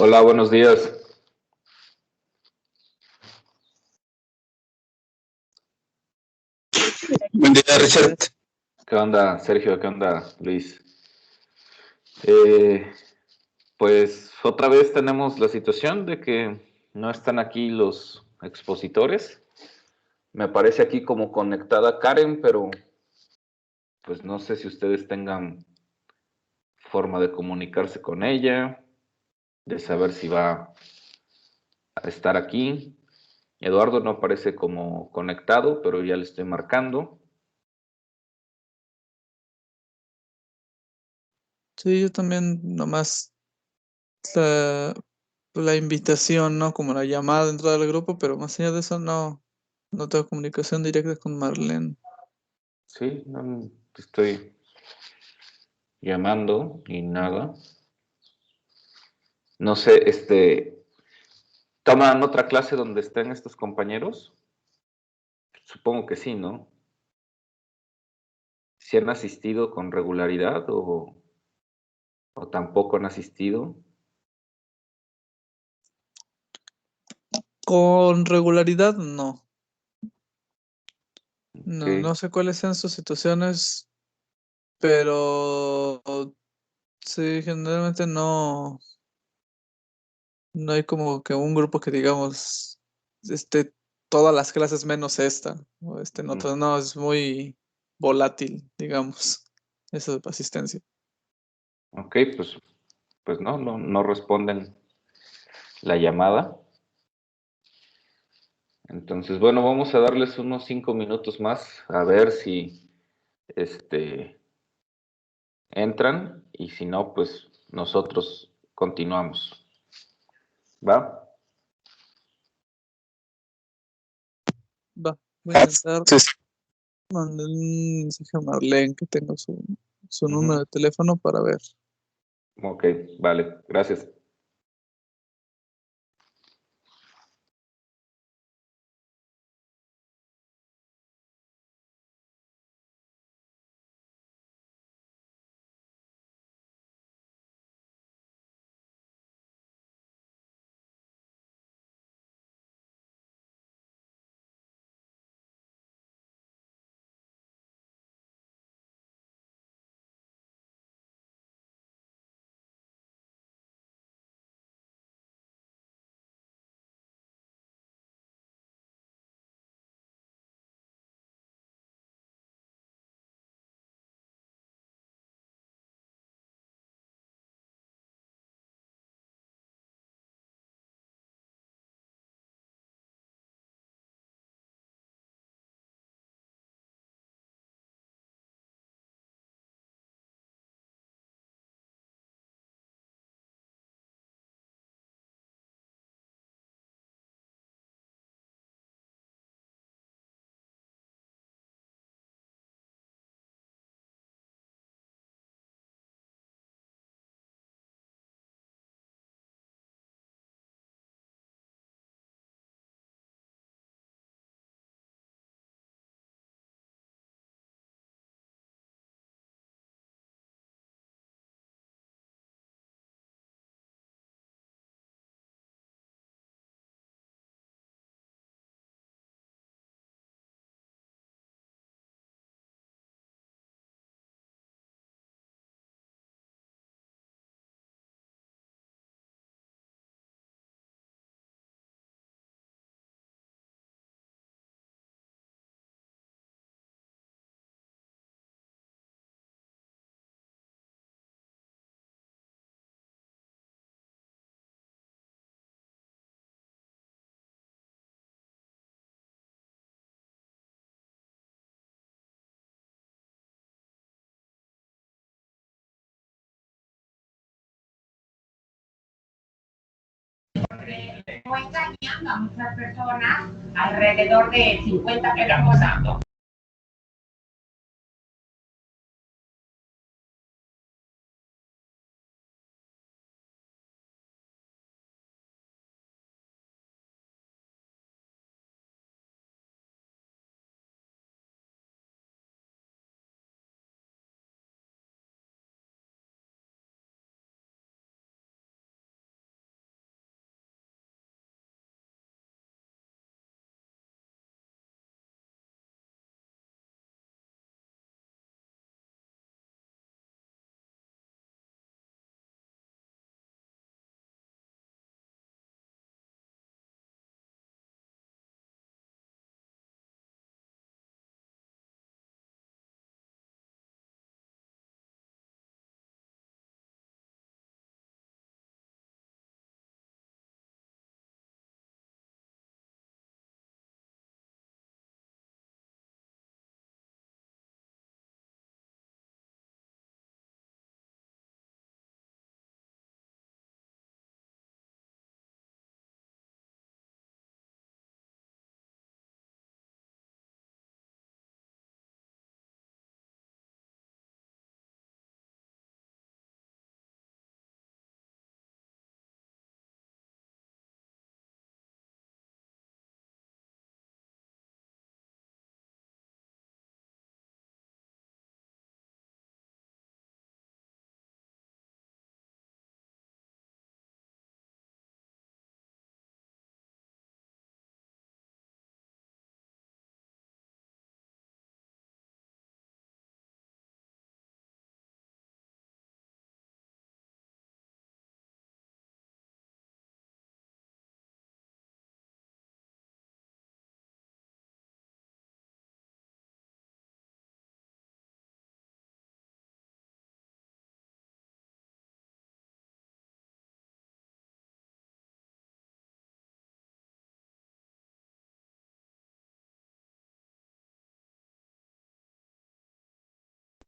Hola, buenos días. Buen día, Richard. ¿Qué onda, Sergio? ¿Qué onda, Luis? Eh, pues otra vez tenemos la situación de que no están aquí los expositores. Me aparece aquí como conectada Karen, pero pues no sé si ustedes tengan forma de comunicarse con ella, de saber si va a estar aquí. Eduardo no aparece como conectado, pero ya le estoy marcando. Sí, yo también nomás la invitación, ¿no? Como la llamada dentro del grupo, pero más allá de eso no tengo comunicación directa con Marlene. Sí, no, te estoy llamando y nada. No sé, ¿toman otra clase donde estén estos compañeros? Supongo que sí, ¿no? ¿Si han asistido con regularidad o tampoco han asistido? Con regularidad, no. Ok, No sé cuáles sean sus situaciones, pero sí, generalmente no hay como que un grupo que digamos, todas las clases menos esta, o no, es muy volátil, digamos, eso de asistencia. ok, pues no responden la llamada. Entonces, bueno, vamos a darles unos 5 minutos más a ver si entran y si no, pues nosotros continuamos. ¿Va? Va, voy a intentar mandar un mensaje a Marlene que tengo su número de teléfono para ver. Ok, vale, gracias. O engañando a muchas personas, alrededor de 50 que estamos dando.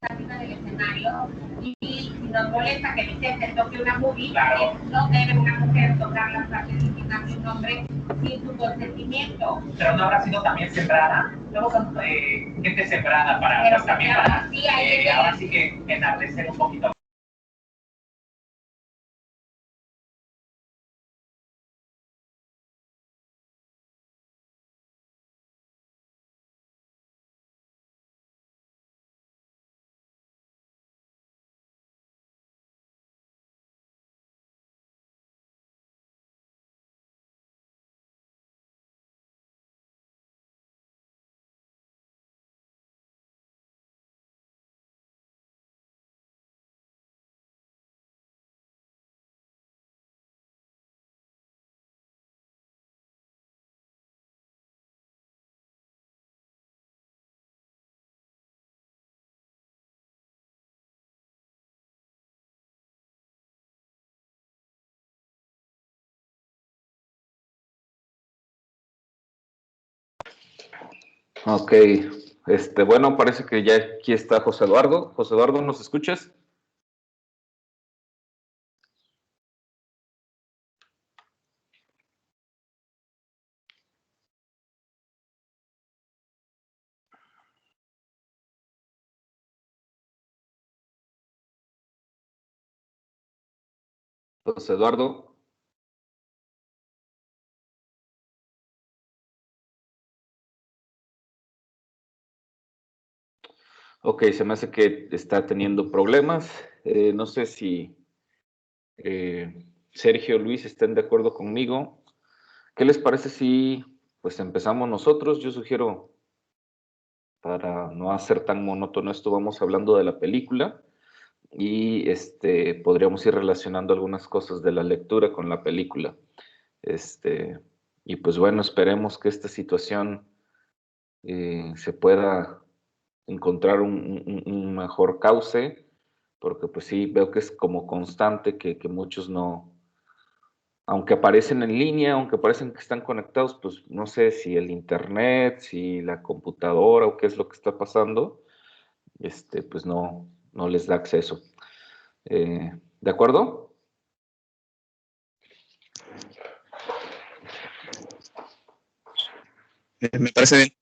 arriba del escenario y si nos molesta que Vicente toque una movie, claro, no debe una mujer tocar las partes íntimas de un hombre sin su consentimiento. Pero no habrá sido también sembrada. Luego son gente sembrada para, pues, también para, sí, ahora sí que enardecer un poquito. Ok, bueno, parece que ya aquí está José Eduardo. José Eduardo, ¿nos escuchas? José Eduardo. Ok, se me hace que está teniendo problemas. No sé si Sergio o Luis estén de acuerdo conmigo. ¿Qué les parece si pues empezamos nosotros? Yo sugiero, para no hacer tan monótono esto, vamos hablando de la película y podríamos ir relacionando algunas cosas de la lectura con la película. Y pues bueno, esperemos que esta situación se pueda encontrar un mejor cauce, porque pues sí, veo que es como constante que muchos no, aunque aparecen en línea, aunque parecen que están conectados, pues no sé si el internet, si la computadora o qué es lo que está pasando, pues no les da acceso. ¿De acuerdo? Me parece bien.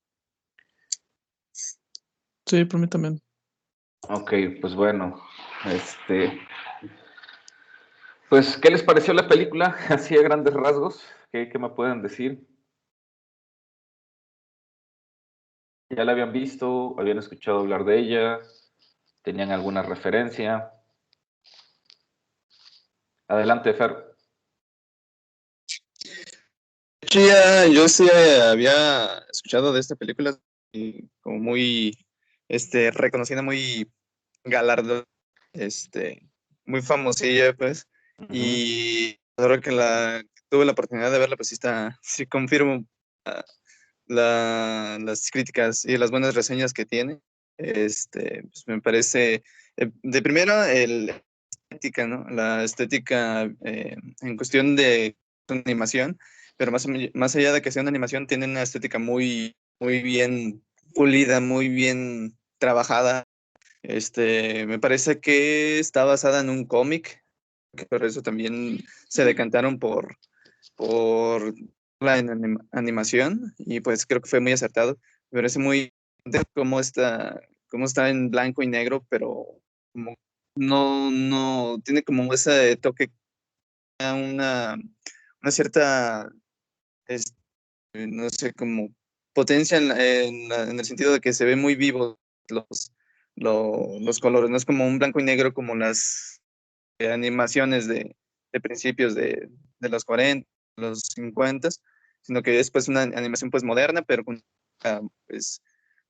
Sí, por mí también. Ok, pues bueno, pues, ¿qué les pareció la película? Así a grandes rasgos, ¿qué me pueden decir? ¿Ya la habían visto? ¿Habían escuchado hablar de ella? ¿Tenían alguna referencia? Adelante, Fer. Yo sí había escuchado de esta película y como muy reconocida, muy galardón, muy famosilla, pues. Y ahora que tuve la oportunidad de verla, pues sí confirmo las críticas y las buenas reseñas que tiene. Pues me parece, de primero, estética, ¿no? La estética en cuestión de animación, pero más allá de que sea una animación, tiene una estética muy bien pulida, muy bien trabajada. Me parece que está basada en un cómic, que por eso también se decantaron por la animación, y pues creo que fue muy acertado. Me parece muy cómo está en blanco y negro, pero como no tiene como ese toque, una cierta, no sé, como potencia en el sentido de que se ve muy vivo los, los colores. No es como un blanco y negro como las animaciones de principios de los 40, los 50, sino que es pues una animación pues moderna, pero con pues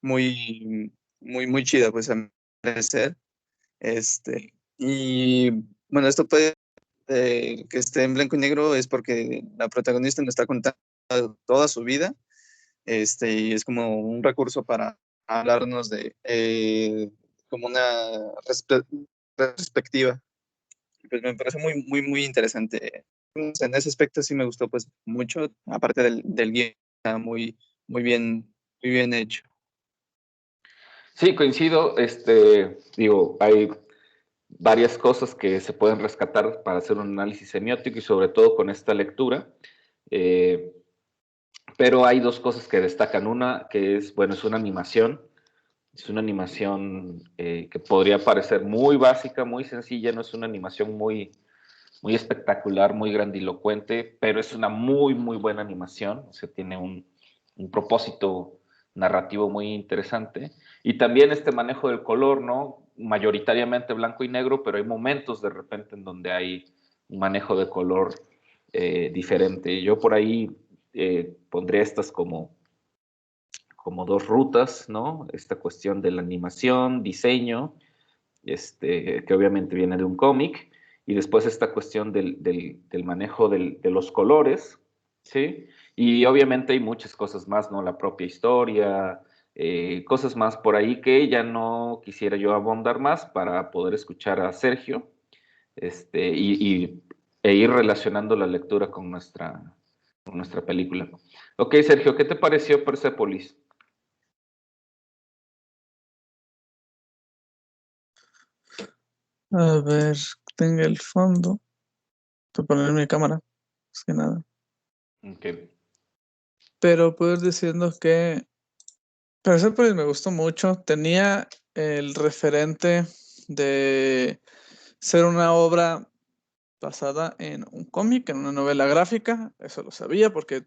muy, muy chida, pues a mi parecer. Y bueno, esto puede que esté en blanco y negro es porque la protagonista nos está contando toda su vida, y es como un recurso para hablarnos de como una perspectiva. Pues me parece muy interesante. En ese aspecto sí me gustó pues mucho, aparte del guión, está muy bien hecho. Sí, coincido. Digo, hay varias cosas que se pueden rescatar para hacer un análisis semiótico y sobre todo con esta lectura. Pero hay dos cosas que destacan. Una que es, bueno, es una animación. Es una animación que podría parecer muy básica, muy sencilla. No es una animación muy, muy espectacular, muy grandilocuente, pero es una muy, muy buena animación. O sea, tiene un propósito narrativo muy interesante. Y también este manejo del color, ¿no? Mayoritariamente blanco y negro, pero hay momentos de repente en donde hay un manejo de color diferente. Yo por ahí pondría estas como dos rutas, ¿no? Esta cuestión de la animación, diseño, que obviamente viene de un cómic, y después esta cuestión del manejo de los colores, ¿sí? Y obviamente hay muchas cosas más, ¿no? La propia historia, cosas más por ahí que ya no quisiera yo abundar más para poder escuchar a Sergio, e ir relacionando la lectura con nuestra película. Ok, Sergio, ¿qué te pareció Persepolis? A ver, tenga el fondo. Voy a poner mi cámara, más que nada. Okay. Pero puedo ir diciendo que Persepolis me gustó mucho. Tenía el referente de ser una obra basada en un cómic, en una novela gráfica. Eso lo sabía porque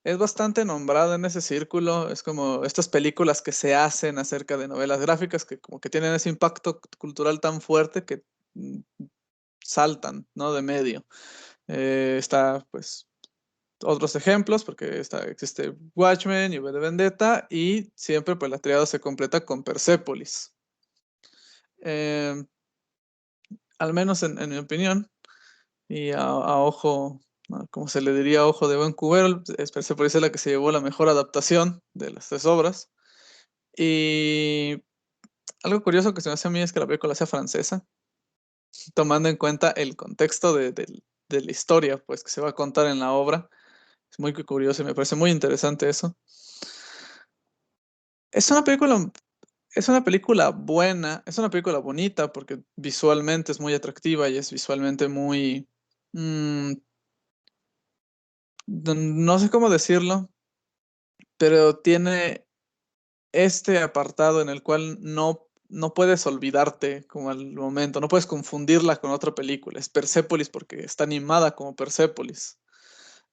es bastante nombrada en ese círculo. Es como estas películas que se hacen acerca de novelas gráficas que como que tienen ese impacto cultural tan fuerte que saltan, ¿no? De medio. Está, pues, otros ejemplos, porque existe Watchmen y V de Vendetta, y siempre pues la triada se completa con Persepolis. Al menos en mi opinión, y a ojo, ¿no? Como se le diría a ojo de buen cubero, Persepolis es la que se llevó la mejor adaptación de las tres obras. Y algo curioso que se me hace a mí es que la película sea francesa, tomando en cuenta el contexto de la historia pues, que se va a contar en la obra. Es muy curioso y me parece muy interesante eso. Es una película, es una película buena, es una película bonita porque visualmente es muy atractiva y es visualmente muy... no sé cómo decirlo, pero tiene este apartado en el cual no puedes olvidarte como al momento, no puedes confundirla con otra película. Es Persepolis porque está animada como Persepolis,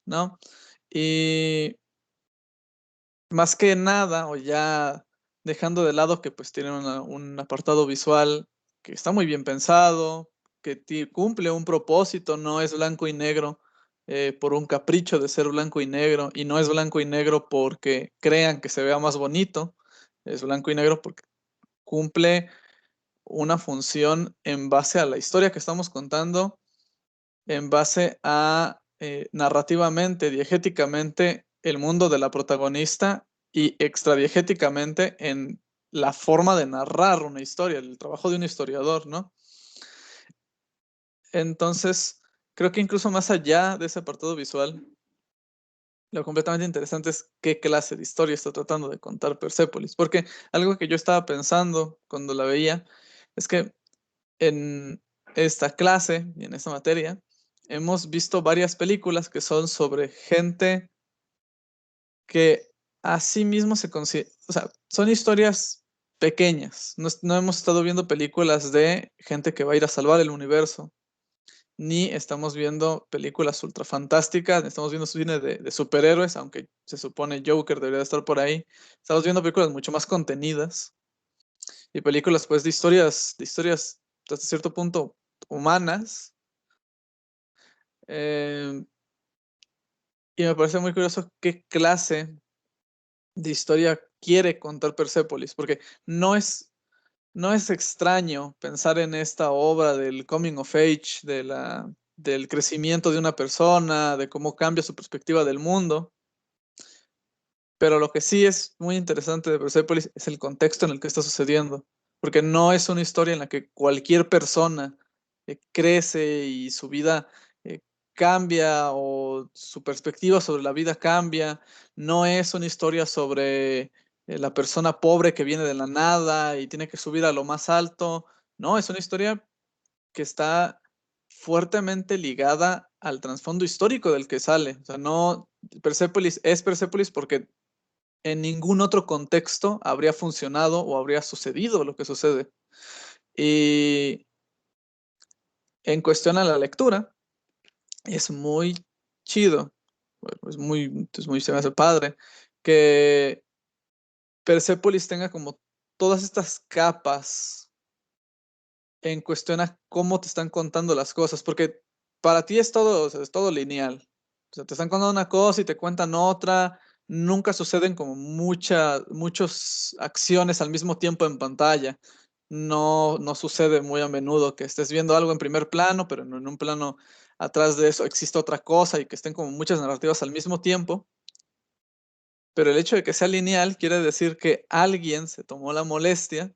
¿no? Y más que nada, o ya dejando de lado que pues tiene un apartado visual que está muy bien pensado, que cumple un propósito, no es blanco y negro por un capricho de ser blanco y negro, y no es blanco y negro porque crean que se vea más bonito, es blanco y negro porque cumple una función en base a la historia que estamos contando, en base a narrativamente, diegéticamente, el mundo de la protagonista y extradiegéticamente en la forma de narrar una historia, el trabajo de un historiador, ¿no? Entonces, creo que incluso más allá de ese apartado visual, lo completamente interesante es qué clase de historia está tratando de contar Persepolis, porque algo que yo estaba pensando cuando la veía es que en esta clase y en esta materia hemos visto varias películas que son sobre gente que a sí mismo se considera, o sea, son historias pequeñas. No hemos estado viendo películas de gente que va a ir a salvar el universo, ni estamos viendo películas ultra fantásticas, ni estamos viendo cine de superhéroes, aunque se supone Joker debería estar por ahí. Estamos viendo películas mucho más contenidas y películas pues de historias hasta cierto punto humanas. Y me parece muy curioso qué clase de historia quiere contar Persepolis, porque no es extraño pensar en esta obra del coming of age, del crecimiento de una persona, de cómo cambia su perspectiva del mundo. Pero lo que sí es muy interesante de Persepolis es el contexto en el que está sucediendo, porque no es una historia en la que cualquier persona crece y su vida cambia o su perspectiva sobre la vida cambia. No es una historia sobre la persona pobre que viene de la nada y tiene que subir a lo más alto. No, es una historia que está fuertemente ligada al trasfondo histórico del que sale. O sea, no, Persépolis es Persépolis porque en ningún otro contexto habría funcionado o habría sucedido lo que sucede. Y en cuestión a la lectura, es muy chido, se me hace padre, que Persépolis tenga como todas estas capas en cuestión a cómo te están contando las cosas, porque para ti es todo, o sea, es todo lineal. O sea, te están contando una cosa y te cuentan otra, nunca suceden como muchas acciones al mismo tiempo en pantalla. No sucede muy a menudo que estés viendo algo en primer plano, pero en un plano atrás de eso existe otra cosa y que estén como muchas narrativas al mismo tiempo. Pero el hecho de que sea lineal quiere decir que alguien se tomó la molestia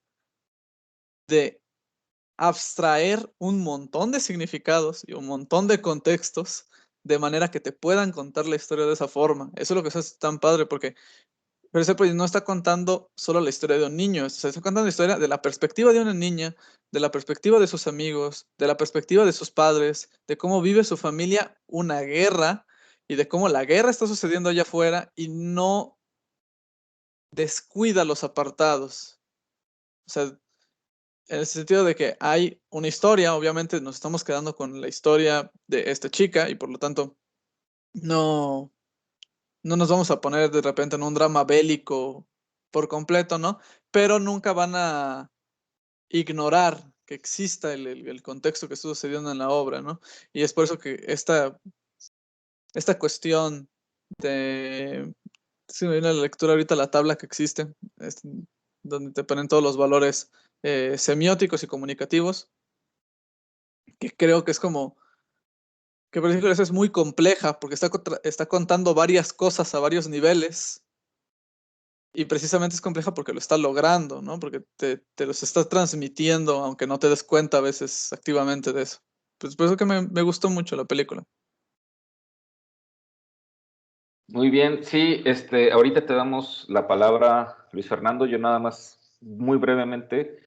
de abstraer un montón de significados y un montón de contextos de manera que te puedan contar la historia de esa forma. Eso es lo que hace tan padre porque Persepolis no está contando solo la historia de un niño, está contando la historia de la perspectiva de una niña, de la perspectiva de sus amigos, de la perspectiva de sus padres, de cómo vive su familia una guerra y de cómo la guerra está sucediendo allá afuera y no descuida los apartados. O sea, en el sentido de que hay una historia, obviamente nos estamos quedando con la historia de esta chica y por lo tanto no, no nos vamos a poner de repente en un drama bélico por completo, ¿no? Pero nunca van a ignorar que exista el contexto que está sucediendo en la obra, ¿no? Y es por eso que esta cuestión de... Si me viene a la lectura ahorita la tabla que existe, donde te ponen todos los valores semióticos y comunicativos, que creo que es como, que por ejemplo es muy compleja porque está contando varias cosas a varios niveles y precisamente es compleja porque lo está logrando, ¿no? Porque te los está transmitiendo, aunque no te des cuenta a veces activamente de eso. Pues por eso que me gustó mucho la película. Muy bien, sí, ahorita te damos la palabra, Luis Fernando. Yo nada más, muy brevemente,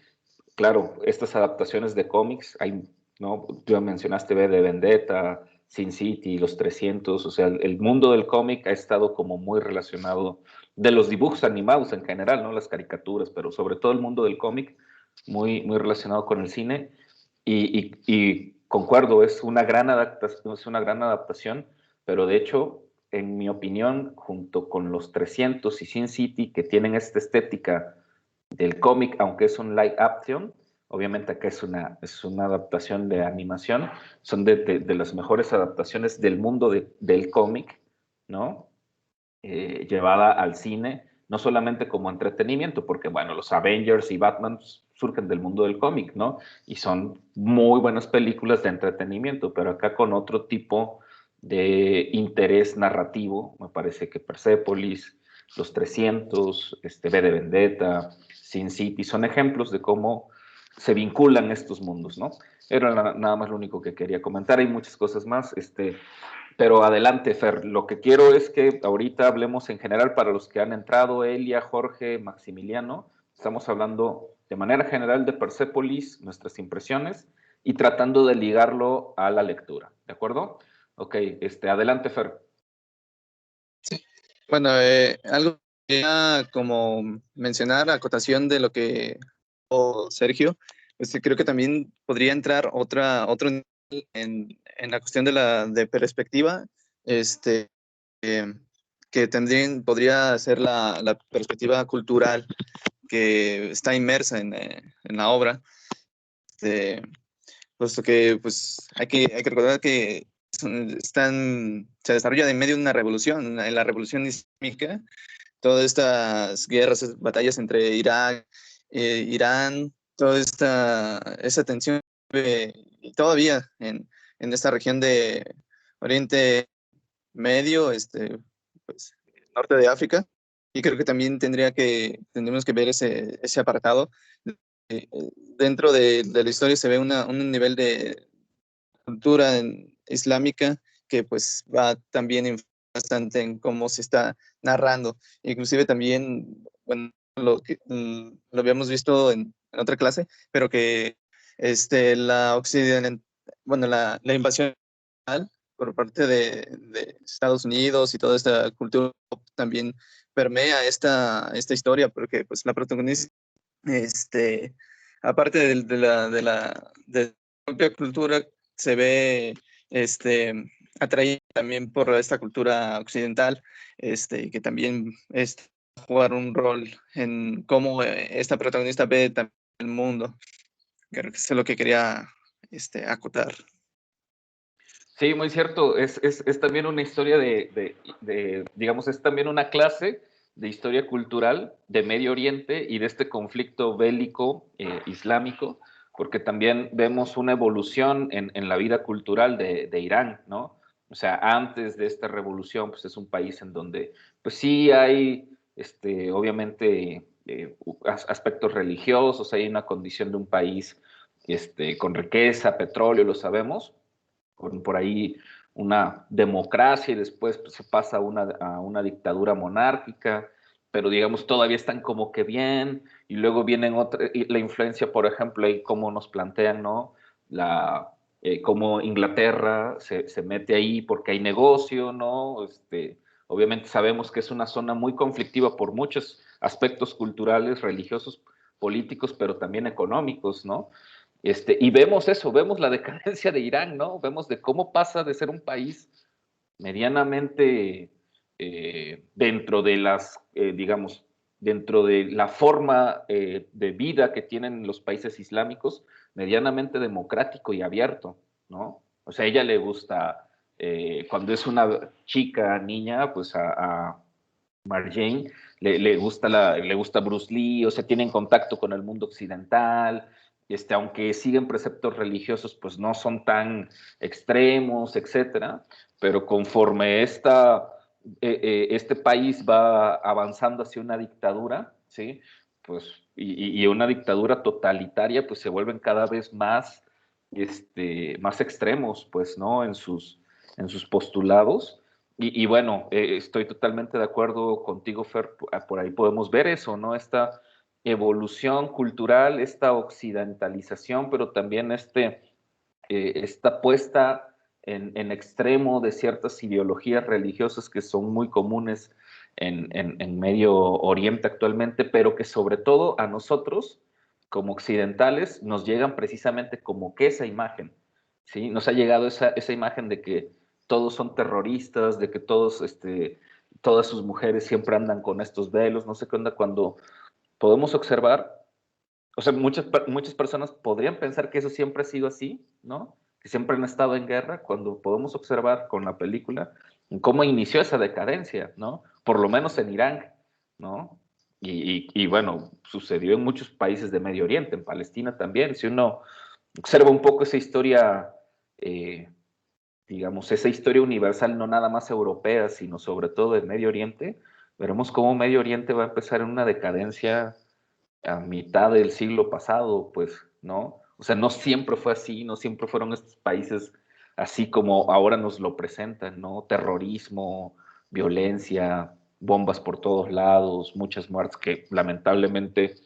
claro, estas adaptaciones de cómics, hay, ¿no? Tú ya mencionaste V de Vendetta, Sin City, Los 300, o sea, el mundo del cómic ha estado como muy relacionado, de los dibujos animados en general, ¿no? Las caricaturas, pero sobre todo el mundo del cómic, muy relacionado con el cine, y concuerdo, es una gran adaptación, pero de hecho, en mi opinión, junto con Los 300 y Sin City, que tienen esta estética del cómic, aunque es un live action, obviamente acá es una adaptación de animación, son de las mejores adaptaciones del mundo del cómic, ¿no? Llevada al cine, no solamente como entretenimiento, porque bueno, los Avengers y Batman surgen del mundo del cómic, ¿no? Y son muy buenas películas de entretenimiento, pero acá con otro tipo de interés narrativo, me parece que Persepolis, Los 300, V de Vendetta, Sin City, son ejemplos de cómo se vinculan estos mundos, ¿no? Era nada más lo único que quería comentar, hay muchas cosas más, pero adelante, Fer, lo que quiero es que ahorita hablemos en general para los que han entrado, Elia, Jorge, Maximiliano, estamos hablando de manera general de Persépolis, nuestras impresiones, y tratando de ligarlo a la lectura, ¿de acuerdo? Ok, adelante, Fer. Sí. Bueno, algo que quería como mencionar, acotación de lo que dijo Sergio, pues creo que también podría entrar otro nivel en la cuestión de perspectiva, eh, que podría ser la perspectiva cultural que está inmersa en la obra, puesto que pues hay que recordar que se desarrolla en medio de una revolución, en la revolución islámica, todas estas guerras, batallas entre Irak, Irán, toda esa tensión todavía en esta región de Oriente Medio, pues, norte de África. Y creo que también tendremos que ver ese apartado. Dentro de la historia se ve un nivel de cultura islámica que pues va también bastante en cómo se está narrando. Inclusive también bueno, lo habíamos visto en otra clase, pero que la invasión por parte de Estados Unidos y toda esta cultura pop también permea esta historia, porque pues la protagonista, aparte de la propia cultura, se ve atraída también por esta cultura occidental, que también jugar un rol en cómo esta protagonista ve también el mundo. Creo que eso es lo que quería acotar. Sí, muy cierto. Es también una historia digamos, es también una clase de historia cultural de Medio Oriente y de este conflicto bélico islámico, porque también vemos una evolución en la vida cultural de Irán, ¿no? O sea, antes de esta revolución, pues es un país en donde, pues sí hay, obviamente, aspectos religiosos, hay una condición de un país con riqueza, petróleo, lo sabemos, con por ahí una democracia y después pues, se pasa a una dictadura monárquica, pero digamos todavía están como que bien, y luego vienen la influencia, por ejemplo, ahí cómo nos plantean, ¿no? Cómo Inglaterra se mete ahí porque hay negocio, ¿no? Obviamente sabemos que es una zona muy conflictiva por muchos aspectos culturales, religiosos, políticos, pero también económicos, ¿no? Y vemos eso, vemos la decadencia de Irán, ¿no? Vemos de cómo pasa de ser un país medianamente dentro de digamos, dentro de la forma de vida que tienen los países islámicos, medianamente democrático y abierto, ¿no? O sea, a ella le gusta, cuando es una chica, niña, pues a Marjane le gusta Bruce Lee, o sea, tienen contacto con el mundo occidental, aunque siguen preceptos religiosos, pues no son tan extremos, etcétera, pero conforme este país va avanzando hacia una dictadura, ¿sí? Pues, y una dictadura totalitaria, pues se vuelven cada vez más extremos, pues, ¿no? En sus postulados. Y bueno, estoy totalmente de acuerdo contigo, Fer, por ahí podemos ver eso, ¿no? Esta evolución cultural, esta occidentalización, pero también esta puesta en extremo de ciertas ideologías religiosas que son muy comunes en Medio Oriente actualmente, pero que sobre todo a nosotros, como occidentales, nos llegan precisamente como que esa imagen, ¿sí? Nos ha llegado esa imagen de que todos son terroristas, de que todas sus mujeres siempre andan con estos velos, no sé qué onda, cuando podemos observar, o sea, muchas personas podrían pensar que eso siempre ha sido así, ¿no? Que siempre han estado en guerra, cuando podemos observar con la película cómo inició esa decadencia, ¿no? Por lo menos en Irán, ¿no? Y bueno, sucedió en muchos países de Medio Oriente, en Palestina también. Si uno observa un poco esa historia, digamos, esa historia universal, no nada más europea, sino sobre todo de Medio Oriente, veremos cómo Medio Oriente va a empezar en una decadencia a mitad del siglo pasado, pues, ¿no? O sea, no siempre fue así, no siempre fueron estos países así como ahora nos lo presentan, ¿no? Terrorismo, violencia, bombas por todos lados, muchas muertes que lamentablemente,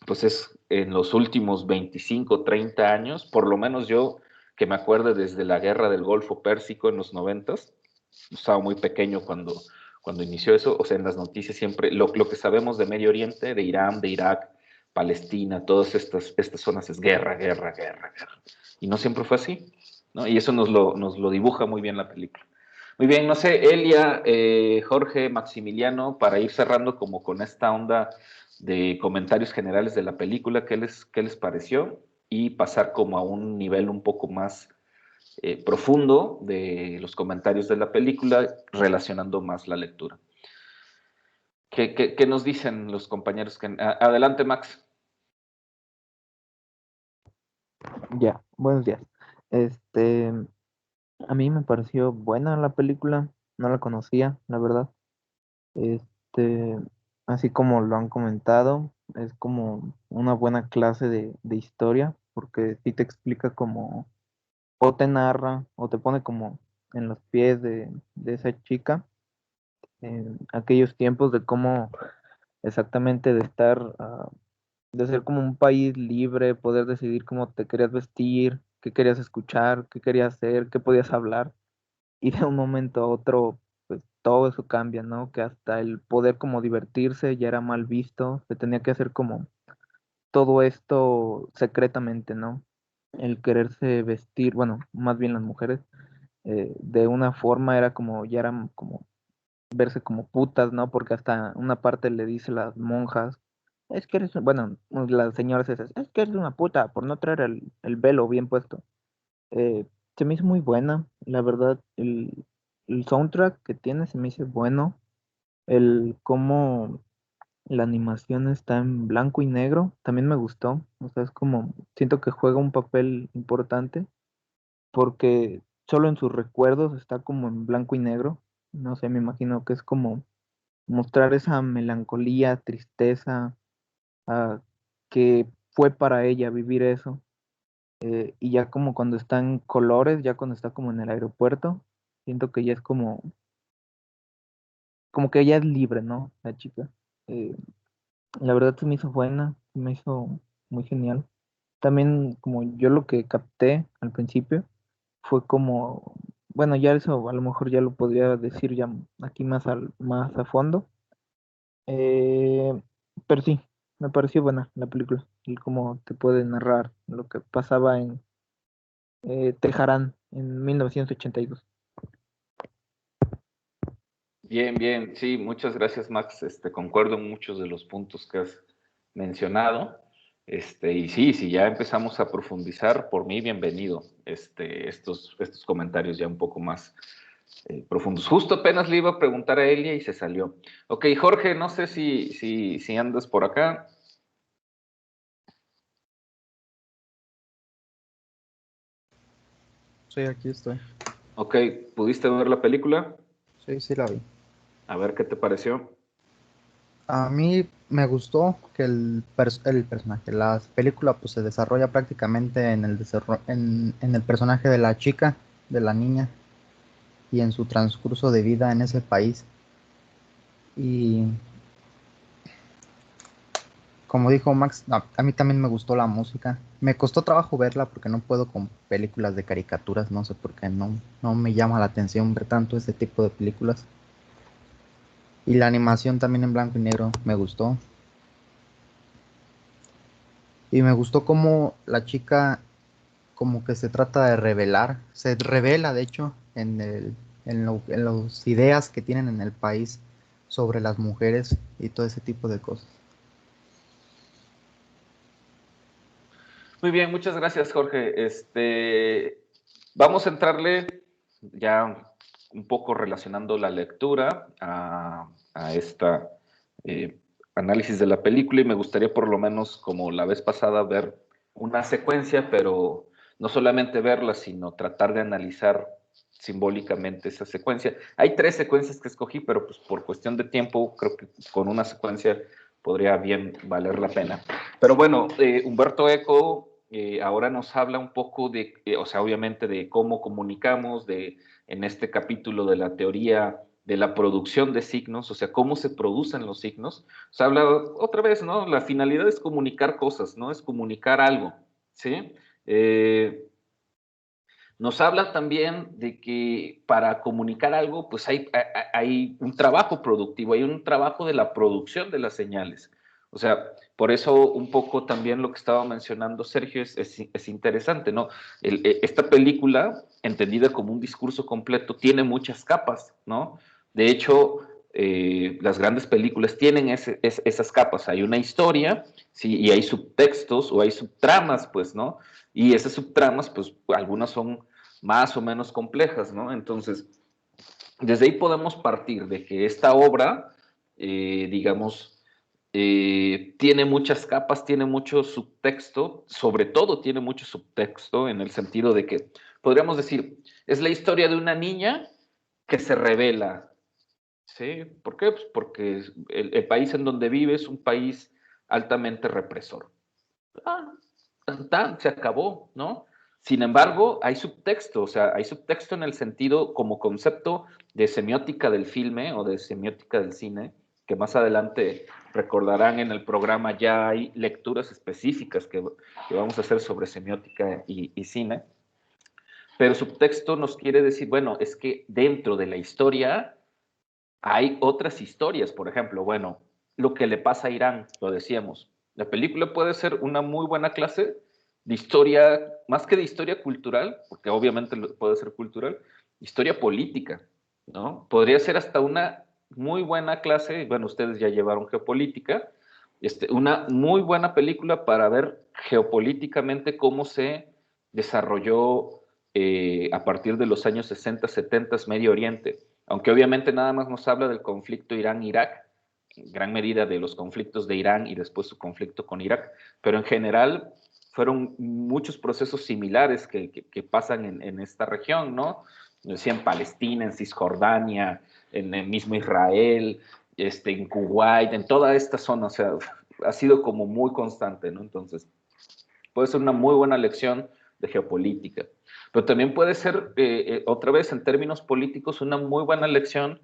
pues es en los últimos 25, 30 años, por lo menos yo que me acuerdo desde la guerra del Golfo Pérsico en los 90s, estaba muy pequeño cuando inició eso, o sea, en las noticias siempre, lo que sabemos de Medio Oriente, de Irán, de Irak, Palestina, todas estas zonas es guerra, guerra, guerra, guerra. Y no siempre fue así, ¿no? Y eso nos lo dibuja muy bien la película. Muy bien, no sé, Elia, Jorge, Maximiliano, para ir cerrando como con esta onda de comentarios generales de la película, ¿qué les pareció? Y pasar como a un nivel un poco más profundo de los comentarios de la película, relacionando más la lectura. ¿Qué nos dicen los compañeros? Adelante, Max. Ya, buenos días. Este, a mí me pareció buena la película, no la conocía, la verdad. Este, así como lo han comentado, es como una buena clase de historia, porque sí te explica como, o te narra, o te pone como en los pies de esa chica, en aquellos tiempos de cómo exactamente de estar, de ser como un país libre, poder decidir cómo te querías vestir, qué querías escuchar, qué querías hacer, qué podías hablar, y de un momento a otro, pues todo eso cambia, ¿no? Que hasta el poder como divertirse ya era mal visto, se tenía que hacer como todo esto secretamente, ¿no? El quererse vestir, bueno, más bien las mujeres, de una forma era como, ya eran como verse como putas, ¿no? Porque hasta una parte le dice a las monjas, es que eres, bueno, las señoras esas, es que eres una puta por no traer el velo bien puesto. Eh, Se me hizo muy buena, la verdad, el soundtrack que tiene se me hizo bueno, el cómo la animación está en blanco y negro, también me gustó, o sea, es como, siento que juega un papel importante, porque solo en sus recuerdos está como en blanco y negro, no sé, me imagino que es como mostrar esa melancolía, tristeza, que fue para ella vivir eso. Y ya como cuando está en colores, ya cuando está como en el aeropuerto, siento que ya es como que ella es libre, ¿no? La chica. Eh, la verdad se me hizo buena, se me hizo muy genial. También como yo lo que capté al principio fue como, bueno, ya eso a lo mejor ya lo podría decir ya aquí más a fondo. Eh, pero sí, me pareció buena la película y cómo te puede narrar lo que pasaba en Teherán en 1982. Bien, bien, sí, muchas gracias, Max. Concuerdo en muchos de los puntos que has mencionado. Y sí, si ya empezamos a profundizar, por mí, bienvenido. Estos comentarios ya un poco más profundos. Justo apenas le iba a preguntar a Elia y se salió. Ok, Jorge, no sé si andas por acá. Sí, aquí estoy. Ok, ¿pudiste ver la película? Sí, sí la vi. A ver qué te pareció. A mí me gustó que el personaje, la película pues se desarrolla prácticamente en el personaje de la chica, de la niña, y en su transcurso de vida en ese país. Y como dijo Max, a mí también me gustó la música. Me costó trabajo verla porque no puedo con películas de caricaturas, no sé por qué, no me llama la atención ver tanto ese tipo de películas. Y la animación también en blanco y negro me gustó. Y me gustó cómo la chica como que se trata de revelar, se revela de hecho en las ideas que tienen en el país sobre las mujeres y todo ese tipo de cosas. Muy bien, muchas gracias, Jorge. Vamos a entrarle ya un poco relacionando la lectura a esta análisis de la película y me gustaría por lo menos, como la vez pasada, ver una secuencia, pero no solamente verla, sino tratar de analizar simbólicamente esa secuencia. Hay 3 secuencias que escogí, pero pues por cuestión de tiempo creo que con una secuencia podría bien valer la pena. Pero bueno, Humberto Eco ahora nos habla un poco de, o sea, obviamente de cómo comunicamos, en este capítulo de la teoría de la producción de signos, o sea, cómo se producen los signos. O sea, habla otra vez, ¿no? La finalidad es comunicar cosas, ¿no? Es comunicar algo, ¿sí? Nos habla también de que para comunicar algo, pues hay un trabajo productivo, hay un trabajo de la producción de las señales. O sea, por eso un poco también lo que estaba mencionando Sergio es interesante, ¿no? Esta película, entendida como un discurso completo, tiene muchas capas, ¿no? De hecho, las grandes películas tienen esas capas. Hay una historia, sí, y hay subtextos o hay subtramas, pues, ¿no? Y esas subtramas, pues, algunas son más o menos complejas, ¿no? Entonces, desde ahí podemos partir de que esta obra, digamos, tiene muchas capas, tiene mucho subtexto, sobre todo tiene mucho subtexto en el sentido de que, podríamos decir, es la historia de una niña que se revela, ¿sí? ¿Por qué? Pues porque el país en donde vive es un país altamente represor. Ah, se acabó, ¿no? Sin embargo, hay subtexto, o sea, hay subtexto en el sentido como concepto de semiótica del filme o de semiótica del cine, que más adelante recordarán en el programa, ya hay lecturas específicas que vamos a hacer sobre semiótica y cine. Pero subtexto nos quiere decir, bueno, es que dentro de la historia hay otras historias. Por ejemplo, bueno, lo que le pasa a Irán, lo decíamos. La película puede ser una muy buena clase de historia, más que de historia cultural, porque obviamente puede ser cultural, historia política, ¿no? Podría ser hasta una muy buena clase, bueno, ustedes ya llevaron geopolítica, una muy buena película para ver geopolíticamente cómo se desarrolló a partir de los años 60, 70 Medio Oriente, aunque obviamente nada más nos habla del conflicto Irán-Irak, en gran medida de los conflictos de Irán y después su conflicto con Irak, pero en general fueron muchos procesos similares que pasan en esta región, ¿no? Decía, en Palestina, en Cisjordania, en el mismo Israel, en Kuwait, en toda esta zona, o sea, ha sido como muy constante, ¿no? Entonces, puede ser una muy buena lección de geopolítica, pero también puede ser, otra vez en términos políticos, una muy buena lección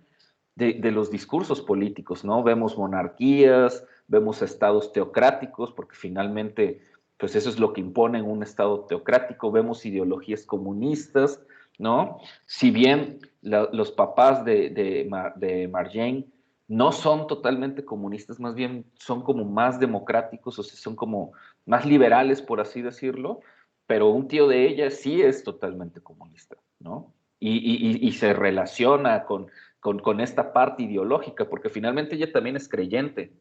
de los discursos políticos, ¿no? Vemos monarquías, vemos estados teocráticos, porque finalmente, pues eso es lo que impone un estado teocrático, vemos ideologías comunistas, ¿no? Si bien los papás de Marjane no son totalmente comunistas, más bien son como más democráticos, o sea, son como más liberales, por así decirlo, pero un tío de ella sí es totalmente comunista, ¿no? Y se relaciona con esta parte ideológica, porque finalmente ella también es creyente.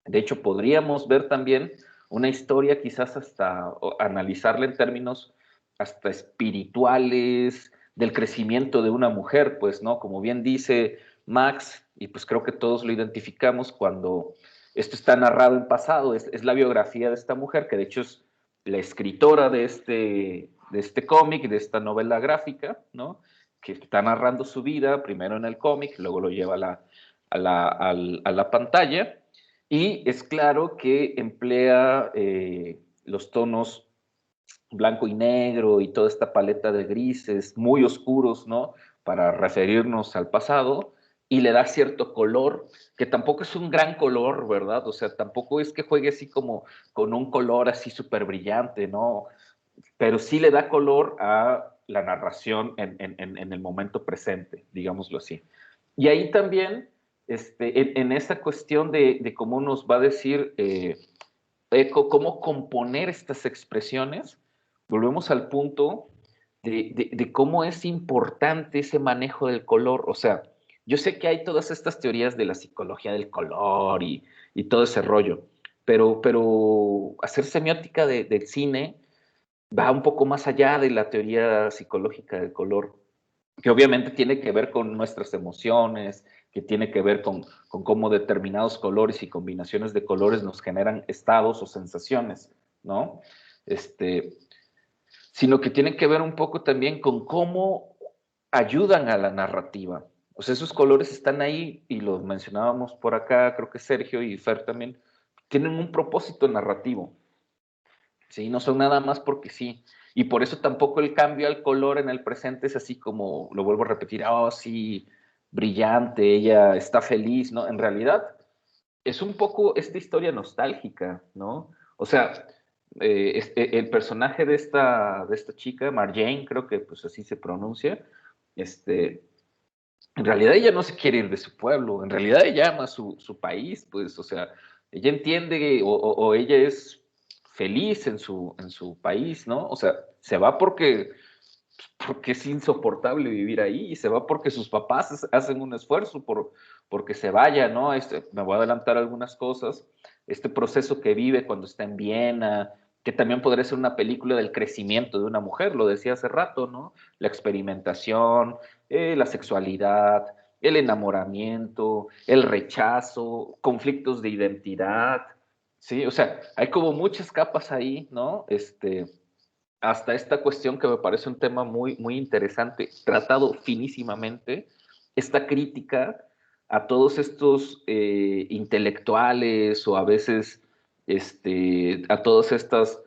De hecho, podríamos ver también una historia quizás hasta analizarla en términos hasta espirituales, del crecimiento de una mujer, pues, ¿no? Como bien dice Max, y pues creo que todos lo identificamos cuando esto está narrado en pasado, es la biografía de esta mujer, que de hecho es la escritora de este cómic, de esta novela gráfica, ¿no? Que está narrando su vida, primero en el cómic, luego lo lleva a la pantalla, y es claro que emplea los tonos blanco y negro y toda esta paleta de grises muy oscuros, ¿no? Para referirnos al pasado, y le da cierto color, que tampoco es un gran color, ¿verdad? O sea, tampoco es que juegue así como con un color así súper brillante, ¿no? Pero sí le da color a la narración en el momento presente, digámoslo así. Y ahí también, en esa cuestión de cómo nos va a decir, cómo componer estas expresiones, volvemos al punto de cómo es importante ese manejo del color. O sea, yo sé que hay todas estas teorías de la psicología del color y todo ese rollo, pero hacer semiótica del cine va un poco más allá de la teoría psicológica del color, que obviamente tiene que ver con nuestras emociones, que tiene que ver con cómo determinados colores y combinaciones de colores nos generan estados o sensaciones, ¿no? Sino que tiene que ver un poco también con cómo ayudan a la narrativa. O sea, esos colores están ahí y los mencionábamos por acá, creo que Sergio y Fer también, tienen un propósito narrativo. ¿Sí? No son nada más porque sí. Y por eso tampoco el cambio al color en el presente es así como, lo vuelvo a repetir, oh, sí, brillante, ella está feliz, ¿no? En realidad es un poco esta historia nostálgica, ¿no? O sea, el personaje de esta chica, Marjane, creo que pues así se pronuncia, en realidad ella no se quiere ir de su pueblo, en realidad ella ama su país, pues, o sea, ella entiende o ella es feliz en su país, ¿no? O sea, se va porque es insoportable vivir ahí, y se va porque sus papás hacen un esfuerzo porque se vaya, ¿no? Me voy a adelantar algunas cosas, este proceso que vive cuando está en Viena, que también podría ser una película del crecimiento de una mujer, lo decía hace rato, ¿no? La experimentación, la sexualidad, el enamoramiento, el rechazo, conflictos de identidad, ¿sí? O sea, hay como muchas capas ahí, ¿no? Hasta esta cuestión que me parece un tema muy, muy interesante, tratado finísimamente, esta crítica a todos estos intelectuales o a veces a todas estas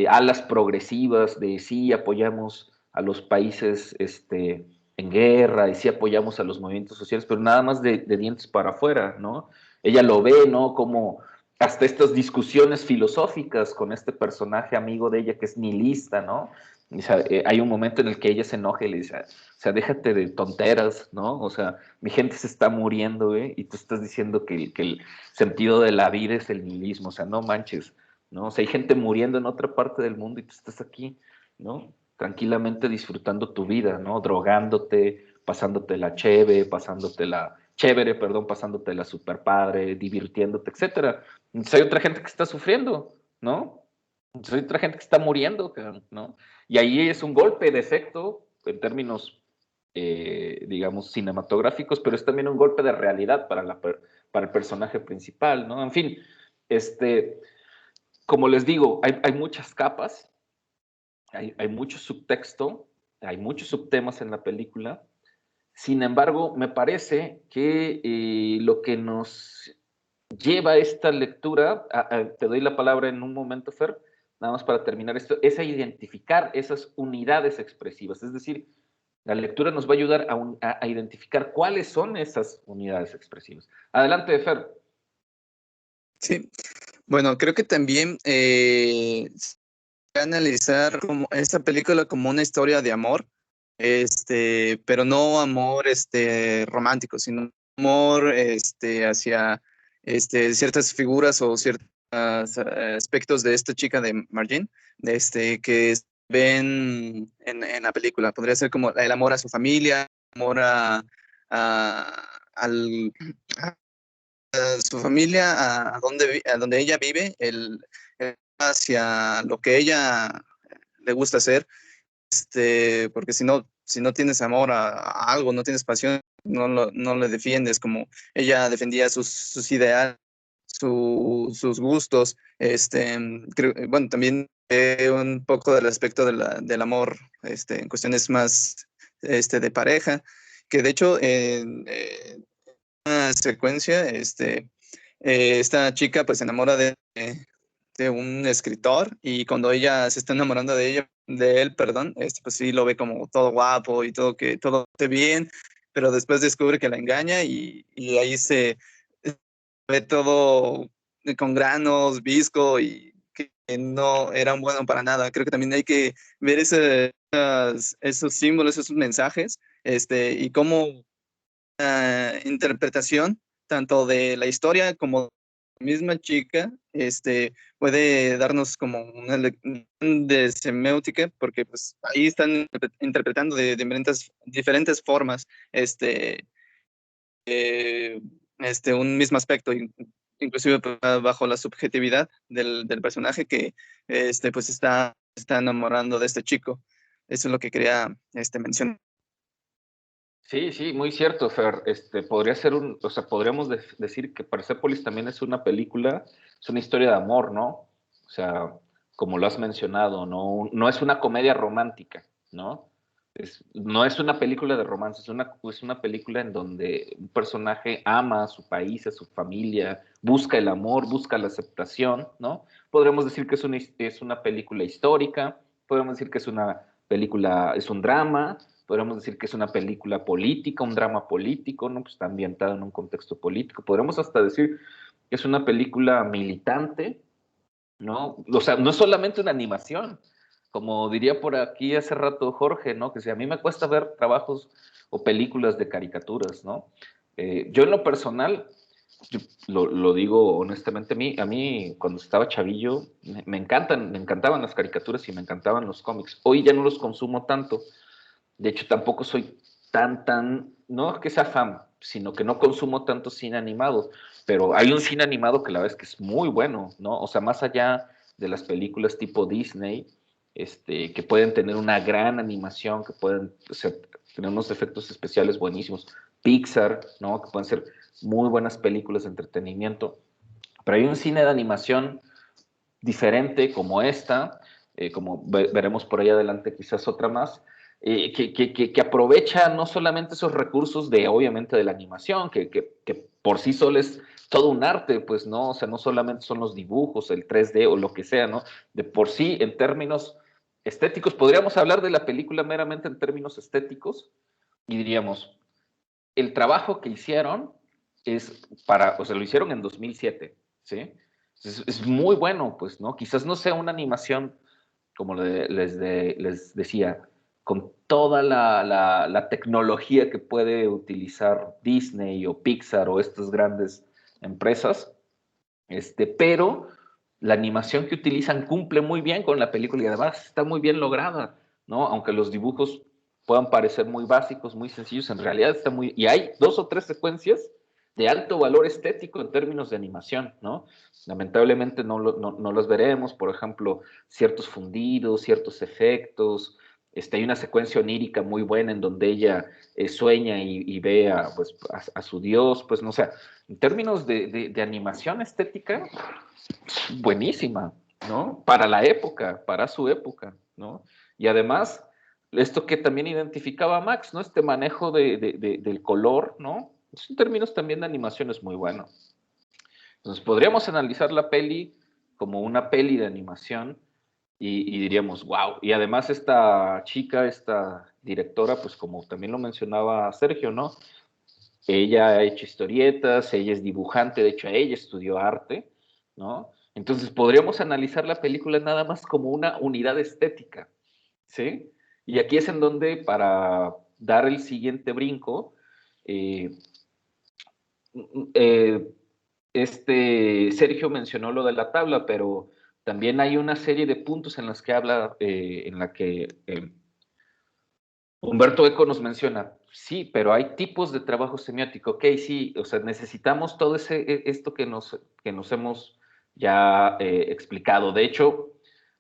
alas progresivas de sí apoyamos a los países en guerra y sí apoyamos a los movimientos sociales, pero nada más de dientes para afuera, ¿no? ella lo ve, ¿no? Como hasta estas discusiones filosóficas con este personaje amigo de ella que es nihilista, ¿no? O sea, hay un momento en el que ella se enoja y le dice, o sea, déjate de tonteras, ¿no? O sea, mi gente se está muriendo, ¿eh? Y tú estás diciendo que el sentido de la vida es el nihilismo, o sea, no manches, ¿no? O sea, hay gente muriendo en otra parte del mundo y tú estás aquí, ¿no? Tranquilamente disfrutando tu vida, ¿no? Drogándote, pasándote la chévere, perdón, pasándote la super padre, divirtiéndote, etcétera. Entonces hay otra gente que está sufriendo, ¿no? Entonces hay otra gente que está muriendo, ¿no? Y ahí es un golpe de efecto en términos, digamos, cinematográficos, pero es también un golpe de realidad para el personaje principal, ¿no? En fin, como les digo, hay muchas capas, hay mucho subtexto, hay muchos subtemas en la película. Sin embargo, me parece que lo que nos lleva a esta lectura, te doy la palabra en un momento, Fer, nada más para terminar esto, es a identificar esas unidades expresivas. Es decir, la lectura nos va a ayudar a identificar cuáles son esas unidades expresivas. Adelante, Fer. Sí, bueno, creo que también analizar como esta película como una historia de amor, pero no amor romántico, sino amor hacia ciertas figuras o ciertos aspectos de esta chica de Margin, que ven en la película. Podría ser como el amor a su familia, amor al, a su familia, a donde ella vive, hacia lo que ella le gusta hacer, porque si no tienes amor a algo, no tienes pasión, no le defiendes como ella defendía sus ideales, sus gustos. Bueno, también un poco del aspecto del amor en cuestiones más de pareja, que de hecho en una secuencia, esta chica pues se enamora de un escritor y cuando ella se está enamorando de él, perdón, pues sí lo ve como todo guapo y todo que todo esté bien, pero después descubre que la engaña y ahí se ve todo con granos, visco y que no era bueno para nada. Creo que también hay que ver esos símbolos, esos mensajes, y cómo interpretación tanto de la historia como la misma chica, puede darnos como una lección de semiótica, porque pues ahí están interpretando de diferentes formas un mismo aspecto, inclusive bajo la subjetividad del personaje que pues está enamorando de este chico. Eso es lo que quería mencionar. Sí, sí, muy cierto, Fer. Podría ser o sea, podríamos decir que Persepolis también es una película, es una historia de amor, ¿no? O sea, como lo has mencionado, no es una comedia romántica, ¿no? No es una película de romance, es una película en donde un personaje ama a su país, a su familia, busca el amor, busca la aceptación, ¿no? Podríamos decir que es una película histórica, podríamos decir que es una película, es un drama, podríamos decir que es una película política, un drama político, ¿no? Pues está ambientado en un contexto político. Podríamos hasta decir que es una película militante, ¿no? O sea, no es solamente una animación, como diría por aquí hace rato Jorge, ¿no? Que si a mí me cuesta ver trabajos o películas de caricaturas, ¿no? Yo en lo personal, lo digo honestamente, a mí cuando estaba chavillo me encantaban las caricaturas y me encantaban los cómics. Hoy ya no los consumo tanto. De hecho, tampoco soy no que sea fan, sino que no consumo tanto cine animado, pero hay un cine animado que la verdad es que es muy bueno, ¿no? O sea, más allá de las películas tipo Disney, que pueden tener una gran animación, que pueden tener unos efectos especiales buenísimos, Pixar, ¿no? Que pueden ser muy buenas películas de entretenimiento, pero hay un cine de animación diferente como esta, como veremos por ahí adelante quizás otra más, que aprovecha no solamente esos recursos de, obviamente, de la animación, que por sí solo es todo un arte, pues, ¿no? O sea, no solamente son los dibujos, el 3D o lo que sea, ¿no? De por sí, en términos estéticos, podríamos hablar de la película meramente en términos estéticos y diríamos, el trabajo que hicieron o sea, lo hicieron en 2007, ¿sí? Es muy bueno, pues, ¿no? Quizás no sea una animación, como les decía, con toda la tecnología que puede utilizar Disney o Pixar o estas grandes empresas, pero la animación que utilizan cumple muy bien con la película y además está muy bien lograda, ¿no? Aunque los dibujos puedan parecer muy básicos, muy sencillos, en realidad está muy... Y hay 2 o 3 secuencias de alto valor estético en términos de animación, ¿no? Lamentablemente no las veremos, por ejemplo, ciertos fundidos, ciertos efectos. Hay una secuencia onírica muy buena en donde ella sueña y ve pues, a su dios, pues no sé, en términos de animación estética, buenísima, ¿no? Para la época, para su época, ¿no? Y además, esto que también identificaba Max, ¿no? Este manejo del color, ¿no? En términos también de animación es muy bueno. Entonces, podríamos analizar la peli como una peli de animación y diríamos, wow. Y además esta chica, esta directora, pues como también lo mencionaba Sergio, ¿no? Ella ha hecho historietas, ella es dibujante, de hecho ella estudió arte, ¿no? Entonces podríamos analizar la película nada más como una unidad estética, ¿sí? Y aquí es en donde, para dar el siguiente brinco, Sergio mencionó lo de la tabla, pero también hay una serie de puntos en los que habla, en la que Humberto Eco nos menciona, sí, pero hay tipos de trabajo semiótico, ok, sí, o sea, necesitamos todo esto que nos hemos ya explicado. De hecho,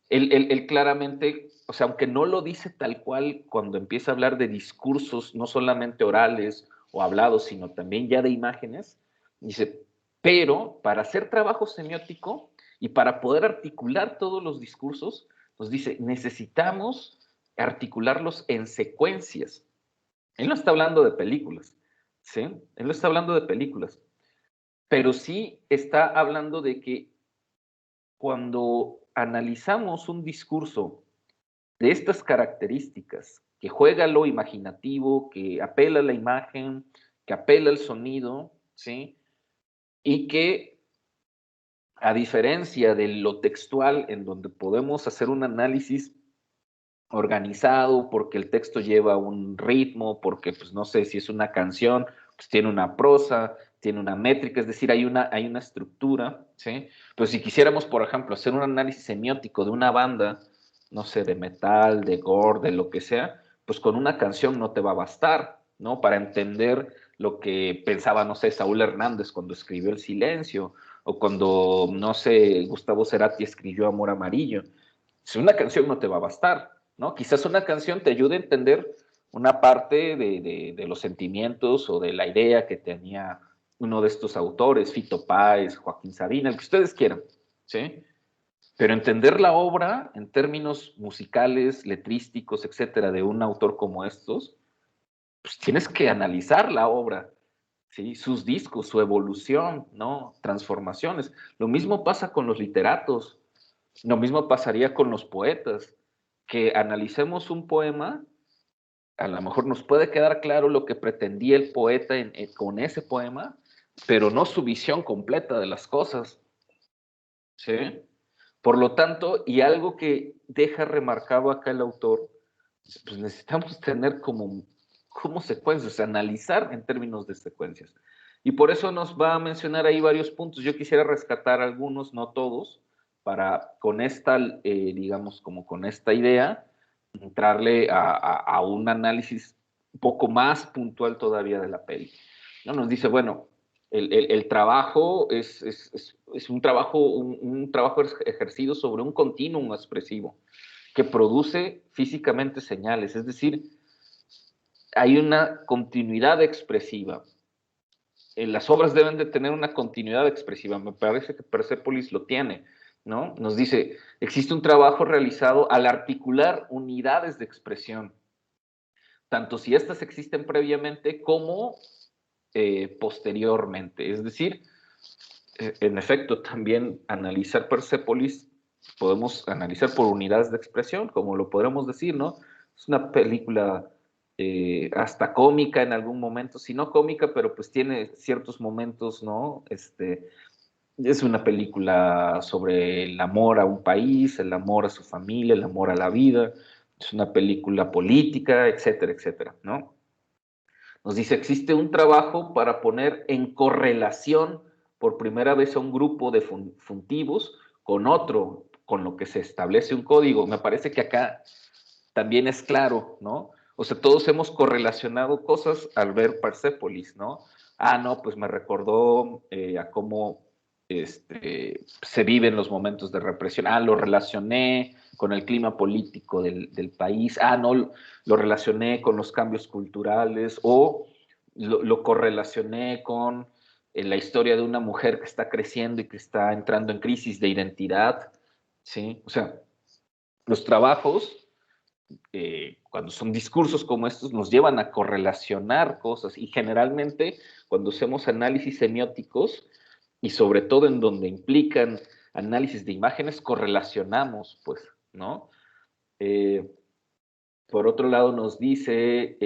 él claramente, o sea, aunque no lo dice tal cual cuando empieza a hablar de discursos, no solamente orales o hablados, sino también ya de imágenes, dice, pero para hacer trabajo semiótico y para poder articular todos los discursos, nos dice, necesitamos articularlos en secuencias. Él no está hablando de películas, ¿sí? Él no está hablando de películas, pero sí está hablando de que cuando analizamos un discurso de estas características, que juega a lo imaginativo, que apela a la imagen, que apela al sonido, ¿sí? Y que, a diferencia de lo textual, en donde podemos hacer un análisis organizado, porque el texto lleva un ritmo, porque pues no sé si es una canción, pues tiene una prosa, tiene una métrica, es decir, hay una estructura, ¿sí? Pues si quisiéramos, por ejemplo, hacer un análisis semiótico de una banda, no sé, de metal, de gore, de lo que sea, pues con una canción no te va a bastar, ¿no? Para entender lo que pensaba, no sé, Saúl Hernández cuando escribió El Silencio, o cuando, no sé, Gustavo Cerati escribió Amor Amarillo. Si una canción no te va a bastar, ¿no? Quizás una canción te ayude a entender una parte de los sentimientos o de la idea que tenía uno de estos autores, Fito Páez, Joaquín Sabina, el que ustedes quieran, ¿sí? Pero entender la obra en términos musicales, letrísticos, etcétera, de un autor como estos, pues tienes que analizar la obra, ¿sí? Sus discos, su evolución, ¿no? Transformaciones. Lo mismo pasa con los literatos, lo mismo pasaría con los poetas, que analicemos un poema, a lo mejor nos puede quedar claro lo que pretendía el poeta con ese poema, pero no su visión completa de las cosas, ¿sí? Por lo tanto, y algo que deja remarcado acá el autor, pues necesitamos tener como secuencias, analizar en términos de secuencias. Y por eso nos va a mencionar ahí varios puntos. Yo quisiera rescatar algunos, no todos, para con esta, digamos, como con esta idea, entrarle a un análisis un poco más puntual todavía de la peli. ¿No? Nos dice, bueno, el trabajo es un trabajo ejercido sobre un continuum expresivo que produce físicamente señales, es decir, hay una continuidad expresiva. Las obras deben de tener una continuidad expresiva, me parece que Persépolis lo tiene, ¿no? Nos dice, existe un trabajo realizado al articular unidades de expresión, tanto si estas existen previamente como posteriormente, es decir, en efecto, también analizar Persépolis podemos analizar por unidades de expresión, como lo podremos decir, ¿no? Es una película hasta cómica en algún momento, si no cómica, pero pues tiene ciertos momentos, ¿no? Es una película sobre el amor a un país, el amor a su familia, el amor a la vida, es una película política, etcétera, etcétera, ¿no? Nos dice, existe un trabajo para poner en correlación por primera vez a un grupo de funtivos con otro, con lo que se establece un código. Me parece que acá también es claro, ¿no? O sea, todos hemos correlacionado cosas al ver Persépolis, ¿no? Ah, no, pues me recordó a cómo se viven los momentos de represión. Ah, lo relacioné con el clima político del país. Ah, no, lo relacioné con los cambios culturales o lo correlacioné con la historia de una mujer que está creciendo y que está entrando en crisis de identidad, ¿sí? O sea, los trabajos cuando son discursos como estos, nos llevan a correlacionar cosas y generalmente cuando hacemos análisis semióticos y sobre todo en donde implican análisis de imágenes, correlacionamos, pues, ¿no? Por otro lado nos dice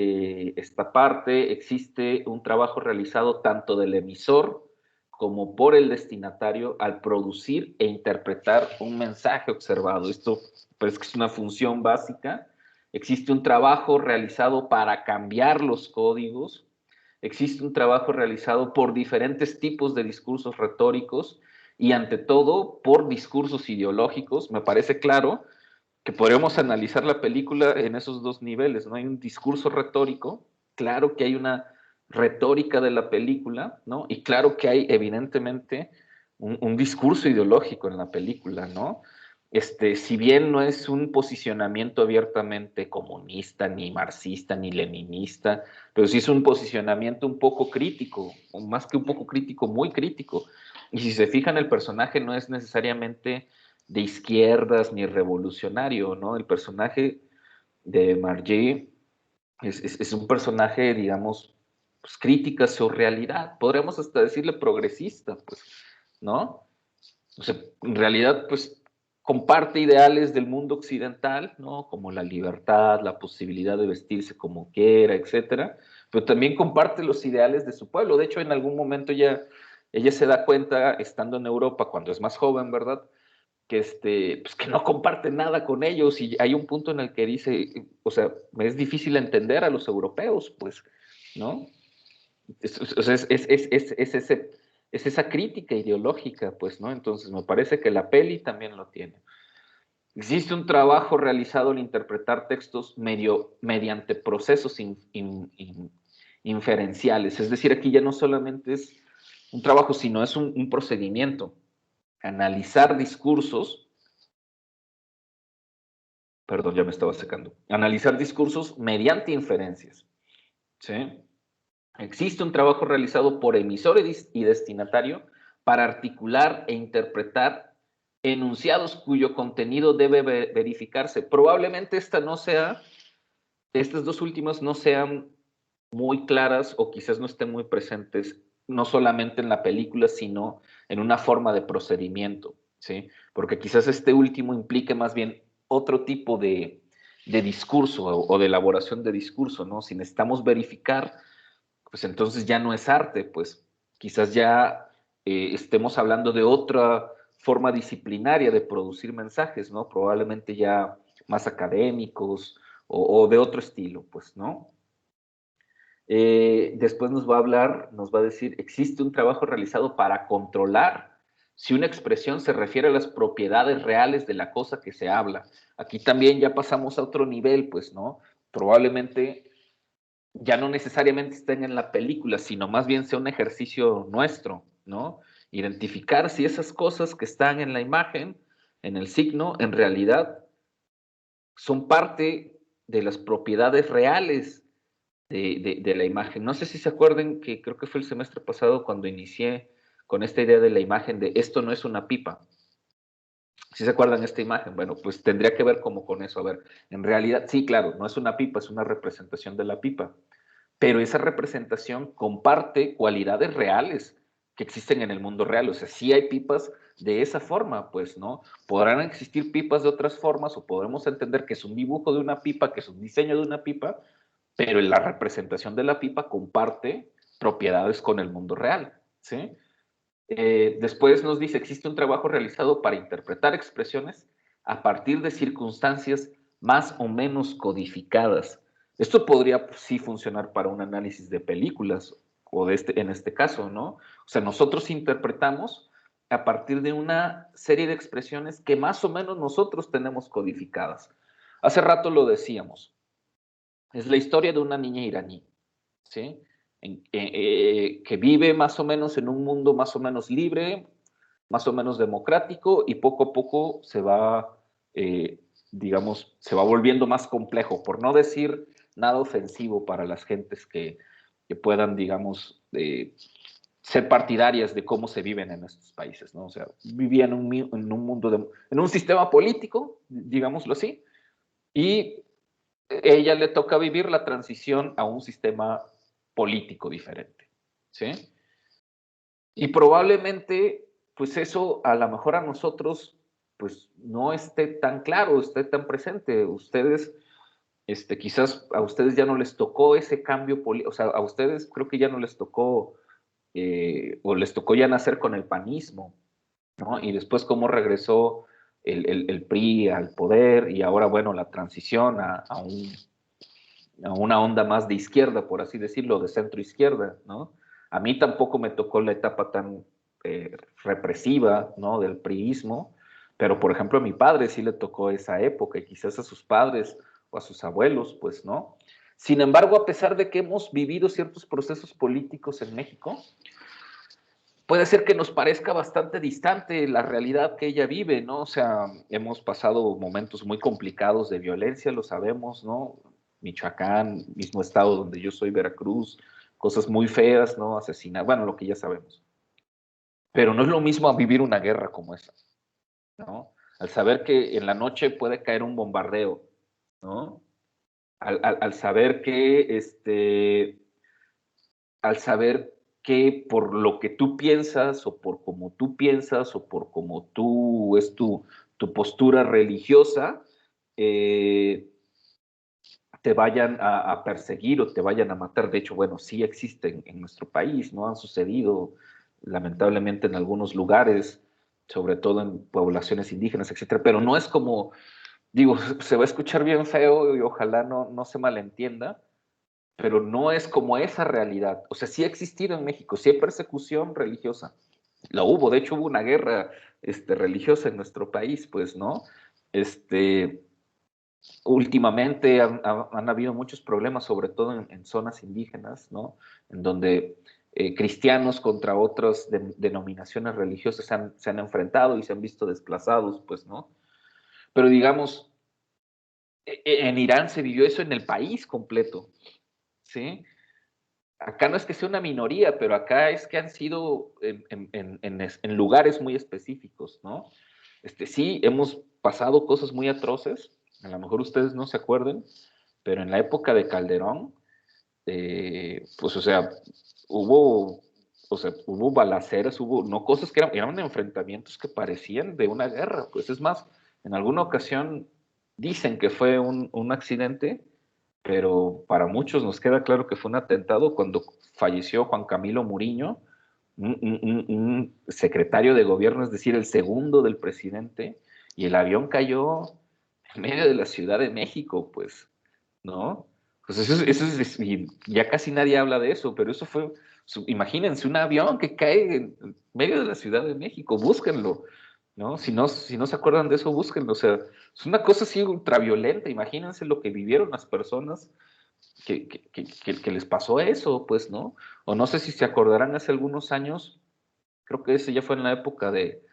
esta parte, existe un trabajo realizado tanto del emisor como por el destinatario al producir e interpretar un mensaje observado. Esto pues, es una función básica. Existe un trabajo realizado para cambiar los códigos. Existe un trabajo realizado por diferentes tipos de discursos retóricos y ante todo por discursos ideológicos. Me parece claro que podríamos analizar la película en esos dos niveles, ¿no? Hay un discurso retórico, claro que hay una retórica de la película, ¿no? Y claro que hay evidentemente un discurso ideológico en la película, ¿no? Si bien no es un posicionamiento abiertamente comunista, ni marxista, ni leninista, pero sí es un posicionamiento un poco crítico, o más que un poco crítico, muy crítico. Y si se fijan, el personaje no es necesariamente de izquierdas ni revolucionario, ¿no? El personaje de Margie es un personaje, digamos, pues, crítica a su realidad. Podríamos hasta decirle progresista, pues, ¿no? O sea, en realidad, pues, comparte ideales del mundo occidental, ¿no? Como la libertad, la posibilidad de vestirse como quiera, etcétera, pero también comparte los ideales de su pueblo. De hecho, en algún momento ella se da cuenta, estando en Europa, cuando es más joven, ¿verdad?, pues que no comparte nada con ellos y hay un punto en el que dice, o sea, me es difícil entender a los europeos, pues, ¿no? O sea, es esa crítica ideológica, pues, ¿no? Entonces me parece que la peli también lo tiene. Existe un trabajo realizado al interpretar textos mediante procesos inferenciales, es decir, aquí ya no solamente es un trabajo, sino es un procedimiento. Analizar discursos, perdón, ya me estaba secando, analizar discursos mediante inferencias, ¿sí? Existe un trabajo realizado por emisor y destinatario para articular e interpretar enunciados cuyo contenido debe verificarse. Probablemente estas dos últimas no sean muy claras o quizás no estén muy presentes, no solamente en la película, sino en una forma de procedimiento, ¿sí? Porque quizás este último implique más bien otro tipo de discurso o de elaboración de discurso, ¿no? Si necesitamos verificar, pues entonces ya no es arte, pues quizás ya estemos hablando de otra forma disciplinaria de producir mensajes, ¿no? Probablemente ya más académicos o de otro estilo, pues, ¿no? Después nos va a hablar, nos va a decir, existe un trabajo realizado para controlar si una expresión se refiere a las propiedades reales de la cosa que se habla. Aquí también ya pasamos a otro nivel, pues, ¿no? Probablemente ya no necesariamente estén en la película, sino más bien sea un ejercicio nuestro, ¿no? Identificar si esas cosas que están en la imagen, en el signo, en realidad son parte de las propiedades reales de la imagen. No sé si se acuerdan que creo que fue el semestre pasado cuando inicié con esta idea de la imagen de esto no es una pipa. ¿Sí se acuerdan esta imagen? Bueno, pues tendría que ver como con eso. A ver, en realidad, sí, claro, no es una pipa, es una representación de la pipa. Pero esa representación comparte cualidades reales que existen en el mundo real. O sea, sí hay pipas de esa forma, pues, ¿no? Podrán existir pipas de otras formas o podremos entender que es un dibujo de una pipa, que es un diseño de una pipa, pero la representación de la pipa comparte propiedades con el mundo real, ¿sí? Después nos dice, existe un trabajo realizado para interpretar expresiones a partir de circunstancias más o menos codificadas. Esto podría sí funcionar para un análisis de películas, o en este caso, ¿no? O sea, nosotros interpretamos a partir de una serie de expresiones que más o menos nosotros tenemos codificadas. Hace rato lo decíamos, es la historia de una niña iraní, ¿sí? Que vive más o menos en un mundo más o menos libre, más o menos democrático, y poco a poco se va, digamos, se va volviendo más complejo, por no decir nada ofensivo para las gentes que puedan, digamos, ser partidarias de cómo se viven en estos países, ¿no? O sea, vivía en un mundo, en un sistema político, digámoslo así, y ella le toca vivir la transición a un sistema político diferente, ¿sí? Y probablemente, pues eso a lo mejor a nosotros, pues no esté tan claro, esté tan presente. Ustedes, quizás a ustedes ya no les tocó ese cambio político, o sea, a ustedes creo que ya no les tocó, o les tocó ya nacer con el panismo, ¿no? Y después cómo regresó el PRI al poder, y ahora, bueno, la transición a una onda más de izquierda, por así decirlo, de centro izquierda, ¿no? A mí tampoco me tocó la etapa tan represiva, ¿no? Del priismo, pero por ejemplo a mi padre sí le tocó esa época, y quizás a sus padres o a sus abuelos, pues no. Sin embargo, a pesar de que hemos vivido ciertos procesos políticos en México, puede ser que nos parezca bastante distante la realidad que ella vive, ¿no? O sea, hemos pasado momentos muy complicados de violencia, lo sabemos, ¿no? Michoacán, mismo estado donde yo soy, Veracruz, cosas muy feas, ¿no? Asesinatos, bueno, lo que ya sabemos. Pero no es lo mismo a vivir una guerra como esa, ¿no? Al saber que en la noche puede caer un bombardeo, ¿no? Al saber que, al saber que por lo que tú piensas, o por cómo tú piensas, o por cómo tú es tu postura religiosa, te vayan a perseguir o te vayan a matar. De hecho, bueno, sí existen en nuestro país, ¿no? Han sucedido lamentablemente en algunos lugares, sobre todo en poblaciones indígenas, etcétera, pero no es como, digo, se va a escuchar bien feo y ojalá no se malentienda, pero no es como esa realidad. O sea, sí ha existido en México, sí hay persecución religiosa. La hubo, de hecho hubo una guerra religiosa en nuestro país, pues, ¿no? Últimamente han habido muchos problemas, sobre todo en zonas indígenas, ¿no? En donde cristianos contra otras denominaciones religiosas se han enfrentado y se han visto desplazados, pues, ¿no? Pero digamos, en Irán se vivió eso en el país completo, ¿sí? Acá no es que sea una minoría, pero acá es que han sido en lugares muy específicos, ¿no? Sí, hemos pasado cosas muy atroces, a lo mejor ustedes no se acuerden, pero en la época de Calderón, pues, o sea, hubo balaceras, no cosas que eran enfrentamientos que parecían de una guerra, pues es más, en alguna ocasión dicen que fue un accidente, pero para muchos nos queda claro que fue un atentado cuando falleció Juan Camilo Muriño, un secretario de gobierno, es decir, el segundo del presidente, y el avión cayó en medio de la Ciudad de México, pues, ¿no? Pues y ya casi nadie habla de eso, pero eso fue, imagínense, un avión que cae en medio de la Ciudad de México, búsquenlo, ¿no? Si no se acuerdan de eso, búsquenlo, o sea, es una cosa así ultraviolenta, imagínense lo que vivieron las personas que les pasó eso, pues, ¿no? O no sé si se acordarán hace algunos años, creo que ese ya fue en la época de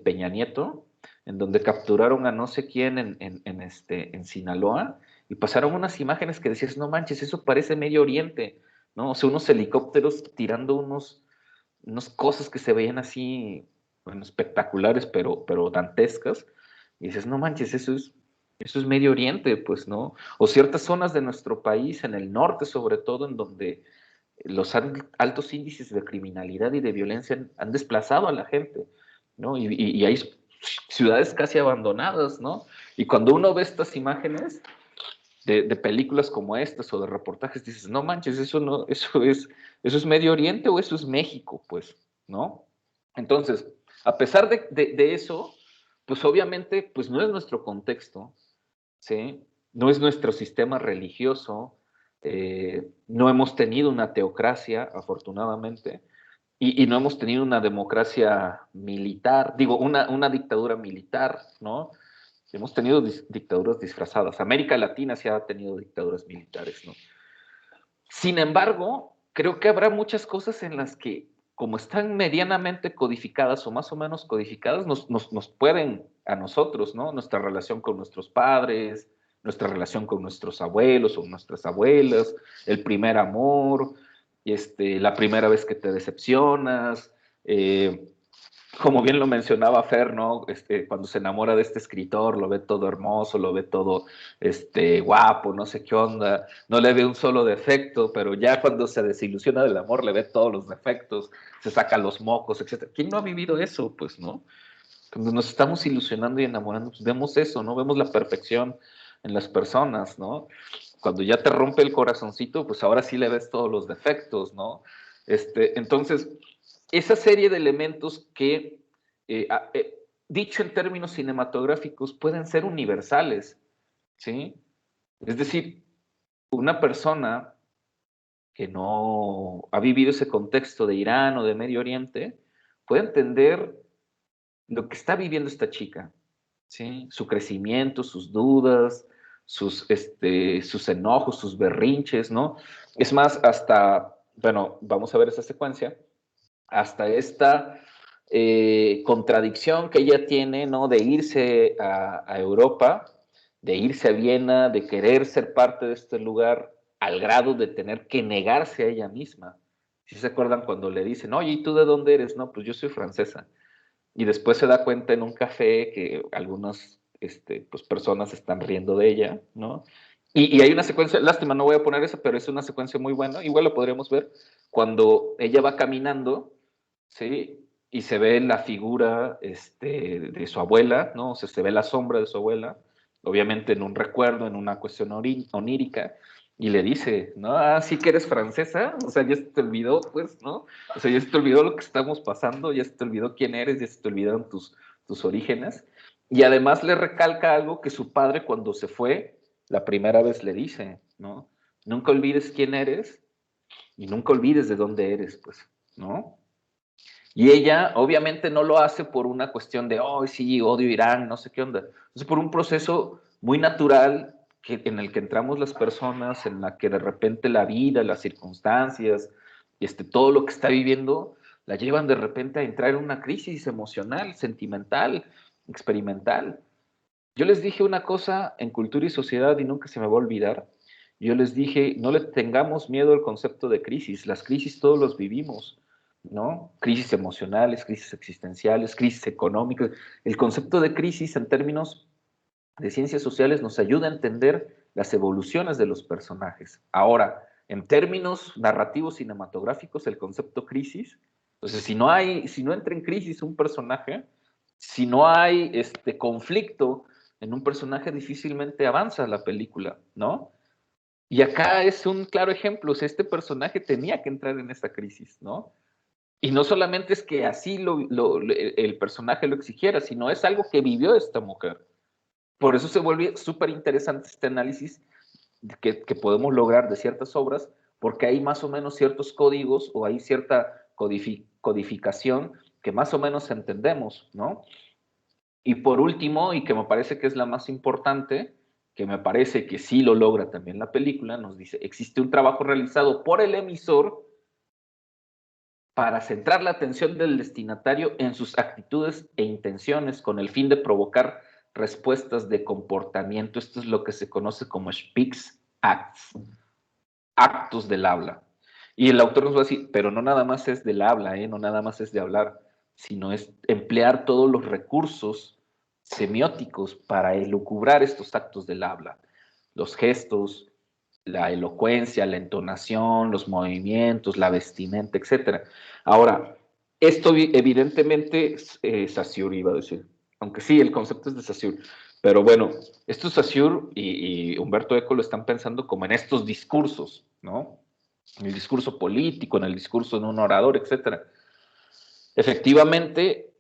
Peña Nieto, en donde capturaron a no sé quién en Sinaloa, y pasaron unas imágenes que decías, no manches, eso parece Medio Oriente, ¿no? O sea, unos helicópteros tirando unas cosas que se veían así, bueno, espectaculares, pero dantescas, y dices, no manches, eso es Medio Oriente, pues, ¿no? O ciertas zonas de nuestro país, en el norte sobre todo, en donde los altos índices de criminalidad y de violencia han desplazado a la gente, ¿no? Y hay ciudades casi abandonadas, ¿no? Y cuando uno ve estas imágenes, de películas como estas o de reportajes, dices, no manches, eso es Medio Oriente o eso es México, pues, ¿no? Entonces, a pesar de eso, pues obviamente, pues no es nuestro contexto, ¿sí? No es nuestro sistema religioso, no hemos tenido una teocracia, afortunadamente, y no hemos tenido una democracia militar, digo, una dictadura militar, ¿no? Hemos tenido dictaduras disfrazadas. América Latina sí ha tenido dictaduras militares, ¿no? Sin embargo, creo que habrá muchas cosas en las que, como están medianamente codificadas o más o menos codificadas, nos pueden a nosotros, ¿no? Nuestra relación con nuestros padres, nuestra relación con nuestros abuelos o nuestras abuelas, el primer amor, la primera vez que te decepcionas, como bien lo mencionaba Fer, ¿no? Cuando se enamora de este escritor, lo ve todo hermoso, lo ve todo guapo, no sé qué onda, no le ve un solo defecto, pero ya cuando se desilusiona del amor, le ve todos los defectos, se saca los mocos, etc. ¿Quién no ha vivido eso? Pues, ¿no? Cuando nos estamos ilusionando y enamorando, pues vemos eso, ¿no? Vemos la perfección en las personas, ¿no? Cuando ya te rompe el corazoncito, pues ahora sí le ves todos los defectos, ¿no? Entonces, esa serie de elementos que, dicho en términos cinematográficos, pueden ser universales, ¿sí? Es decir, una persona que no ha vivido ese contexto de Irán o de Medio Oriente puede entender lo que está viviendo esta chica, ¿sí? Su crecimiento, sus dudas, sus enojos, sus berrinches, ¿no? Es más, hasta, bueno, vamos a ver esa secuencia, hasta esta contradicción que ella tiene, ¿no? De irse a Europa, de irse a Viena, de querer ser parte de este lugar, al grado de tener que negarse a ella misma. Si se acuerdan cuando le dicen, oye, ¿y tú de dónde eres? No, pues yo soy francesa. Y después se da cuenta en un café que algunas pues, personas están riendo de ella, ¿no? Y hay una secuencia, lástima, no voy a poner esa, pero es una secuencia muy buena, igual lo podríamos ver, cuando ella va caminando, ¿sí? Y se ve la figura de su abuela, ¿no? O sea, se ve la sombra de su abuela, obviamente en un recuerdo, en una cuestión onírica, y le dice, ¿no? Ah, sí que eres francesa, o sea, ya se te olvidó, pues, ¿no? O sea, ya se te olvidó lo que estamos pasando, ya se te olvidó quién eres, ya se te olvidaron tus orígenes. Y además le recalca algo que su padre cuando se fue, la primera vez le dice, ¿no? Nunca olvides quién eres y nunca olvides de dónde eres, pues, ¿no? Y ella obviamente no lo hace por una cuestión de, oh, sí, odio Irán, no sé qué onda. Es por un proceso muy natural en el que entramos las personas, en la que de repente la vida, las circunstancias, todo lo que está viviendo, la llevan de repente a entrar en una crisis emocional, sentimental, experimental. Yo les dije una cosa en Cultura y Sociedad y nunca se me va a olvidar. Yo les dije, no le tengamos miedo al concepto de crisis. Las crisis todos los vivimos, ¿no? Crisis emocionales, crisis existenciales, crisis económicas. El concepto de crisis en términos de ciencias sociales nos ayuda a entender las evoluciones de los personajes. Ahora, en términos narrativos cinematográficos, el concepto crisis, entonces si no entra en crisis un personaje, si no hay conflicto en un personaje, difícilmente avanza la película, ¿no? Y acá es un claro ejemplo, o sea, este personaje tenía que entrar en esta crisis, ¿no? Y no solamente es que así el personaje lo exigiera, sino es algo que vivió esta mujer. Por eso se vuelve súper interesante este análisis que podemos lograr de ciertas obras, porque hay más o menos ciertos códigos o hay cierta codificación que más o menos entendemos, ¿no? Y por último, y que me parece que es la más importante, que me parece que sí lo logra también la película, nos dice, existe un trabajo realizado por el emisor para centrar la atención del destinatario en sus actitudes e intenciones con el fin de provocar respuestas de comportamiento. Esto es lo que se conoce como speaks acts, actos del habla. Y el autor nos va a decir, pero no nada más es del habla, no nada más es de hablar, sino es emplear todos los recursos semióticos para elucubrar estos actos del habla. Los gestos, la elocuencia, la entonación, los movimientos, la vestimenta, etc. Ahora, esto evidentemente es Saussure, iba a decir, aunque sí, el concepto es de Saussure, Pero bueno, esto Saussure y Humberto Eco lo están pensando como en estos discursos, ¿no? En el discurso político, en el discurso de un orador, etc. Efectivamente,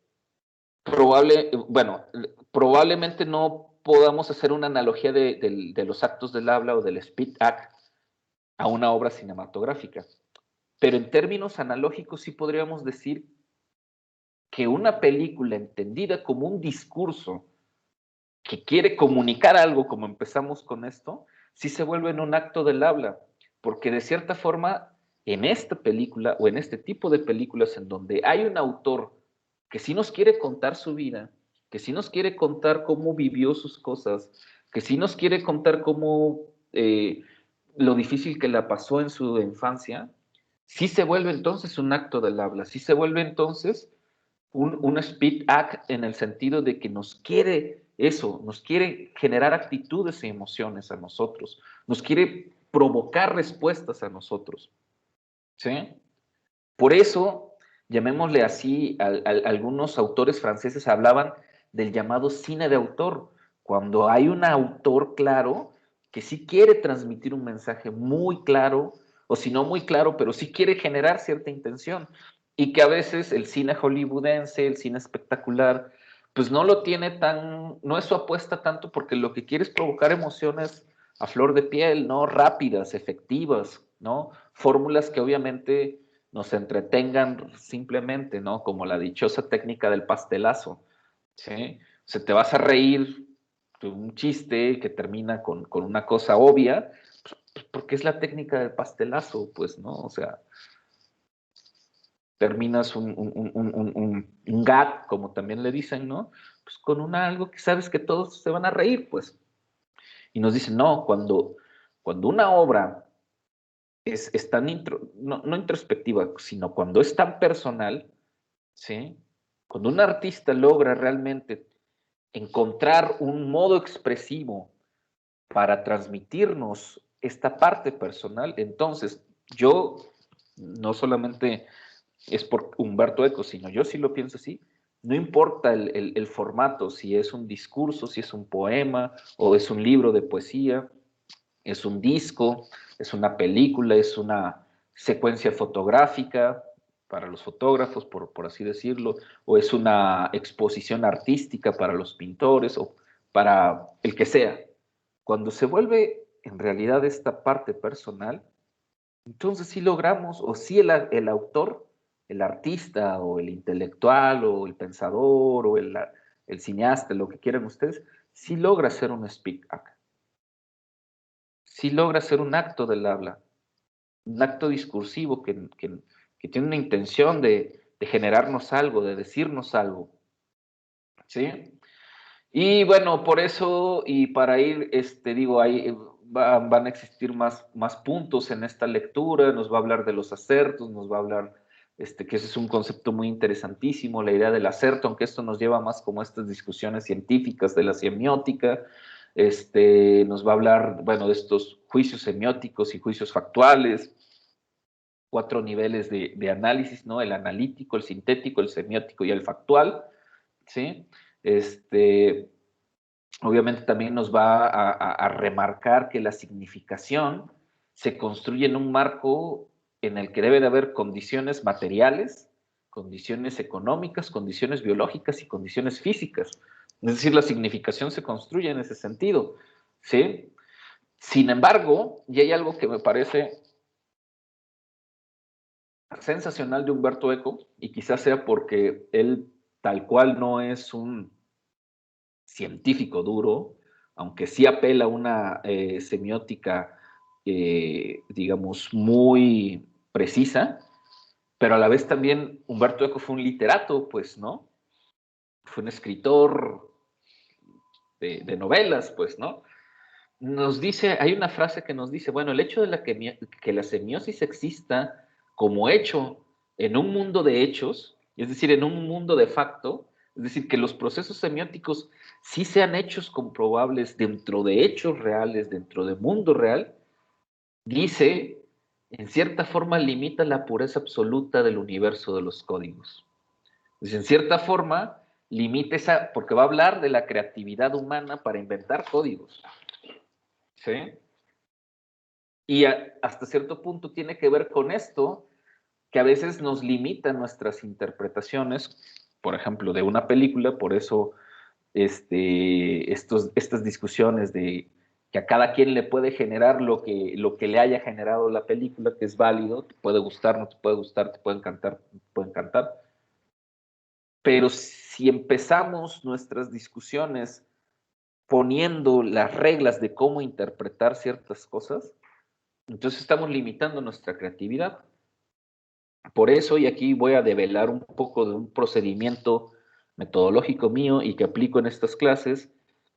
probablemente no podamos hacer una analogía de los actos del habla o del speech act a una obra cinematográfica. Pero en términos analógicos sí podríamos decir que una película entendida como un discurso que quiere comunicar algo, como empezamos con esto, sí se vuelve en un acto del habla, porque de cierta forma, en esta película o en este tipo de películas en donde hay un autor que sí nos quiere contar su vida, que sí nos quiere contar cómo vivió sus cosas, que sí nos quiere contar cómo lo difícil que la pasó en su infancia, sí se vuelve entonces un acto del habla, sí se vuelve entonces un speed act en el sentido de que nos quiere eso, nos quiere generar actitudes y emociones a nosotros, nos quiere provocar respuestas a nosotros, ¿sí? Por eso, llamémosle así, algunos autores franceses hablaban del llamado cine de autor, cuando hay un autor claro que sí quiere transmitir un mensaje muy claro, o si no muy claro, pero sí quiere generar cierta intención, y que a veces el cine hollywoodense, el cine espectacular, pues no lo tiene tan, no es su apuesta tanto porque lo que quiere es provocar emociones a flor de piel, ¿no? Rápidas, efectivas, ¿no? Fórmulas que obviamente nos entretengan simplemente, ¿no? Como la dichosa técnica del pastelazo, ¿sí? Se te vas a reír de un chiste que termina con una cosa obvia, pues porque es la técnica del pastelazo, pues, ¿no? O sea, terminas un gag, como también le dicen, ¿no? Pues con algo que sabes que todos se van a reír, pues. Y nos dicen, no, cuando una obra es tan, no introspectiva, sino cuando es tan personal, ¿sí? Cuando un artista logra realmente encontrar un modo expresivo para transmitirnos esta parte personal, entonces yo no solamente es por Humberto Eco, sino yo sí lo pienso así, no importa el formato, si es un discurso, si es un poema o es un libro de poesía, es un disco, es una película, es una secuencia fotográfica para los fotógrafos, por así decirlo, o es una exposición artística para los pintores o para el que sea. Cuando se vuelve en realidad esta parte personal, entonces sí logramos, o sí el autor, el artista o el intelectual o el pensador o el cineasta, lo que quieran ustedes, sí logra hacer un speak act, sí logra hacer un acto del habla, un acto discursivo que tiene una intención de generarnos algo, de decirnos algo, ¿sí? Y bueno, por eso, y para ir, digo, ahí van a existir más puntos en esta lectura, nos va a hablar de los acertos, nos va a hablar, que ese es un concepto muy interesantísimo, la idea del acerto, aunque esto nos lleva más como a estas discusiones científicas de la semiótica, nos va a hablar, bueno, de estos juicios semióticos y juicios factuales, 4 niveles de análisis, ¿no? El analítico, el sintético, el semiótico y el factual, ¿sí? Obviamente también nos va a remarcar que la significación se construye en un marco en el que debe de haber condiciones materiales, condiciones económicas, condiciones biológicas y condiciones físicas. Es decir, la significación se construye en ese sentido, ¿sí? Sin embargo, y hay algo que me parece sensacional de Humberto Eco, y quizás sea porque él tal cual no es un científico duro, aunque sí apela a una semiótica, digamos, muy precisa, pero a la vez también Humberto Eco fue un literato, pues, ¿no? Fue un escritor de novelas, pues, ¿no? Nos dice, hay una frase que nos dice, bueno, el hecho de que la semiosis exista como hecho en un mundo de hechos, es decir, en un mundo de facto, es decir, que los procesos semióticos sí sean hechos comprobables dentro de hechos reales, dentro de mundo real, dice, en cierta forma limita la pureza absoluta del universo de los códigos. Dice, en cierta forma, limite esa, porque va a hablar de la creatividad humana para inventar códigos, ¿sí? Y hasta cierto punto tiene que ver con esto, que a veces nos limita nuestras interpretaciones, por ejemplo, de una película. Por eso estas discusiones de que a cada quien le puede generar lo que le haya generado la película, que es válido, te puede gustar, no te puede gustar, te puede encantar, no te puede encantar. Pero si empezamos nuestras discusiones poniendo las reglas de cómo interpretar ciertas cosas, entonces estamos limitando nuestra creatividad. Por eso, y aquí voy a develar un poco de un procedimiento metodológico mío y que aplico en estas clases,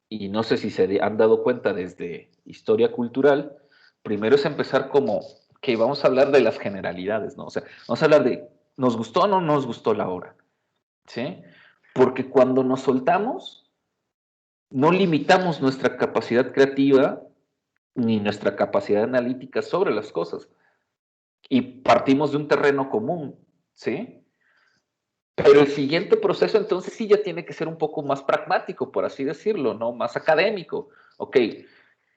y no sé si se han dado cuenta desde historia cultural. Primero es empezar como que vamos a hablar de las generalidades, ¿no? O sea, vamos a hablar de, ¿nos gustó o no nos gustó la obra? ¿Sí? Porque cuando nos soltamos, no limitamos nuestra capacidad creativa ni nuestra capacidad analítica sobre las cosas. Y partimos de un terreno común, ¿sí? Pero el siguiente proceso entonces sí ya tiene que ser un poco más pragmático, por así decirlo, ¿no? Más académico. Ok,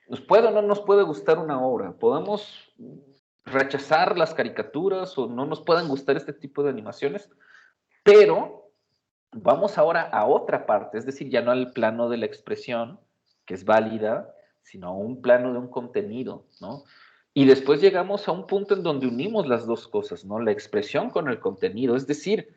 ¿nos puede o no nos puede gustar una obra? ¿Podemos rechazar las caricaturas o no nos pueden gustar este tipo de animaciones? Pero vamos ahora a otra parte, es decir, ya no al plano de la expresión, que es válida, sino a un plano de un contenido, ¿no? Y después llegamos a un punto en donde unimos las dos cosas, ¿no? La expresión con el contenido, es decir,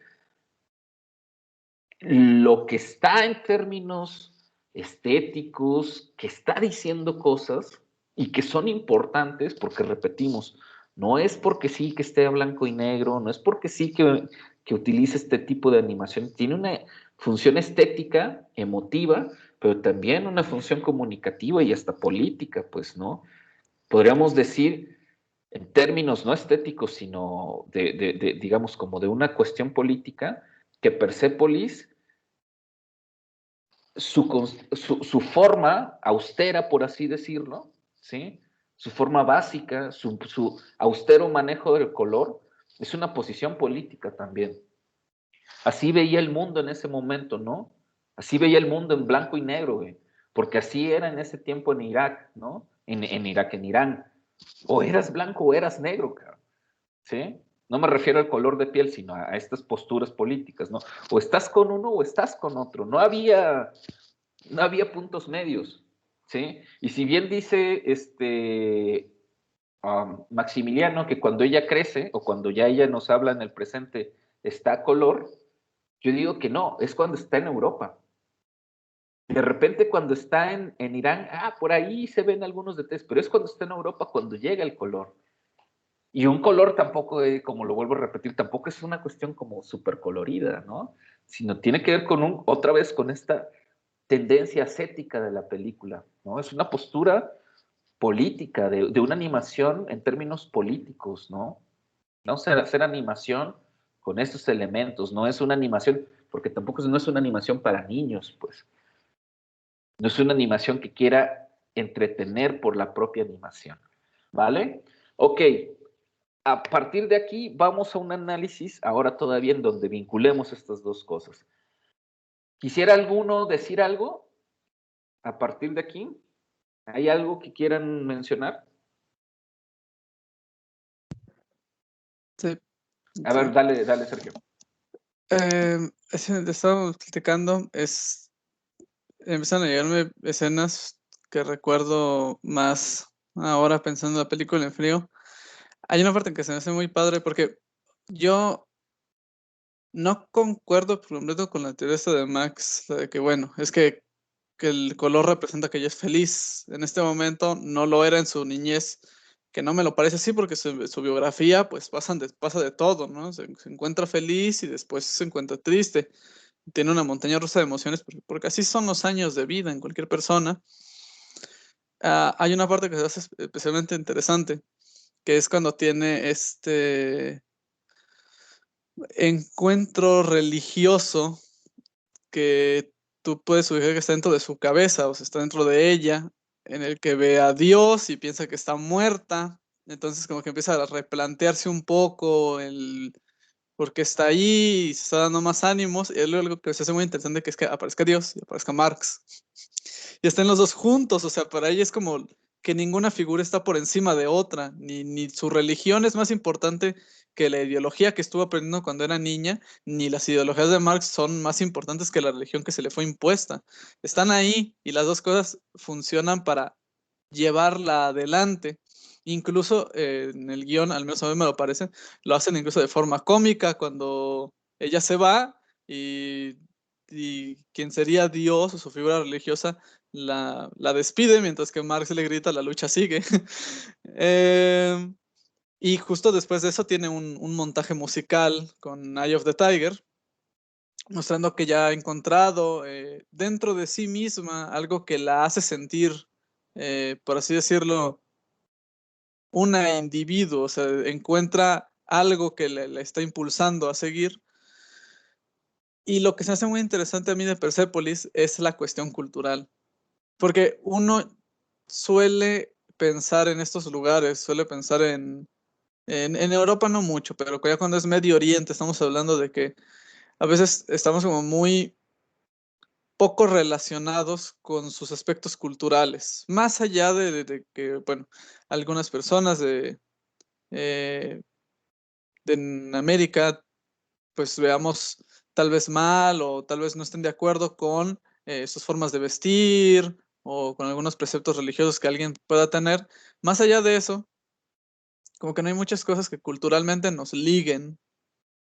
lo que está en términos estéticos, que está diciendo cosas y que son importantes, porque repetimos, no es porque sí que esté a blanco y negro, no es porque sí que utilice este tipo de animación, tiene una función estética, emotiva, pero también una función comunicativa y hasta política, pues, ¿no? Podríamos decir, en términos no estéticos, sino digamos, como de una cuestión política, que Persépolis, su forma austera, por así decirlo, ¿sí? Su forma básica, su austero manejo del color, es una posición política también. Así veía el mundo en ese momento, ¿no? Así veía el mundo en blanco y negro, güey, porque así era en ese tiempo en Irak, ¿no? En Irak, en Irán. O eras blanco o eras negro, cabrón, ¿sí? No me refiero al color de piel, sino a estas posturas políticas, ¿no? O estás con uno o estás con otro. No había puntos medios, ¿sí? Y si bien dice Maximiliano que cuando ella crece o cuando ya ella nos habla en el presente está a color, yo digo que no, es cuando está en Europa. De repente cuando está en Irán, por ahí se ven algunos detalles, pero es cuando está en Europa cuando llega el color. Y un color tampoco, como lo vuelvo a repetir, tampoco es una cuestión como súper colorida, ¿no? Sino tiene que ver con otra vez con esta tendencia ascética de la película, ¿no? Es una postura política, de una animación en términos políticos, ¿no? Vamos a hacer animación con estos elementos, no es una animación, porque tampoco no es una animación para niños, pues. No es una animación que quiera entretener por la propia animación, ¿vale? Ok, a partir de aquí vamos a un análisis, ahora todavía en donde vinculemos estas dos cosas. ¿Quisiera alguno decir algo a partir de aquí? ¿Hay algo que quieran mencionar? Sí. A ver, dale, Sergio. Estábamos platicando, empezaron a llegarme escenas que recuerdo más ahora pensando en la película en frío. Hay una parte que se me hace muy padre porque yo no concuerdo por completo con la teoría esta de Max, de que bueno, es que el color representa que ella es feliz. En este momento no lo era en su niñez, que no me lo parece así porque su biografía pues pasa de todo, ¿no? Se encuentra feliz y después se encuentra triste. Tiene una montaña rusa de emociones porque así son los años de vida en cualquier persona. Hay una parte que se hace especialmente interesante, que es cuando tiene este encuentro religioso que tú puedes sugerir que está dentro de su cabeza, o sea, está dentro de ella, en el que ve a Dios y piensa que está muerta. Entonces como que empieza a replantearse un poco porque está ahí y se está dando más ánimos, y es algo que se hace muy interesante, que es que aparezca Dios y aparezca Marx. Y están los dos juntos, o sea, para ella es como que ninguna figura está por encima de otra, ni su religión es más importante que la ideología que estuvo aprendiendo cuando era niña, ni las ideologías de Marx son más importantes que la religión que se le fue impuesta. Están ahí y las dos cosas funcionan para llevarla adelante. Incluso en el guión, al menos a mí me lo parece, lo hacen incluso de forma cómica cuando ella se va y quien sería Dios o su figura religiosa la despide, mientras que Marx le grita, la lucha sigue. Y justo después de eso tiene un montaje musical con Eye of the Tiger, mostrando que ya ha encontrado dentro de sí misma algo que la hace sentir, por así decirlo, una individuo, o sea, encuentra algo que le está impulsando a seguir. Y lo que se hace muy interesante a mí de Persépolis es la cuestión cultural, porque uno suele pensar en estos lugares, suele pensar en Europa no mucho, pero ya cuando es Medio Oriente estamos hablando de que a veces estamos como muy poco relacionados con sus aspectos culturales, más allá de que, bueno, algunas personas en América pues veamos tal vez mal o tal vez no estén de acuerdo con sus formas de vestir o con algunos preceptos religiosos que alguien pueda tener. Más allá de eso, como que no hay muchas cosas que culturalmente nos liguen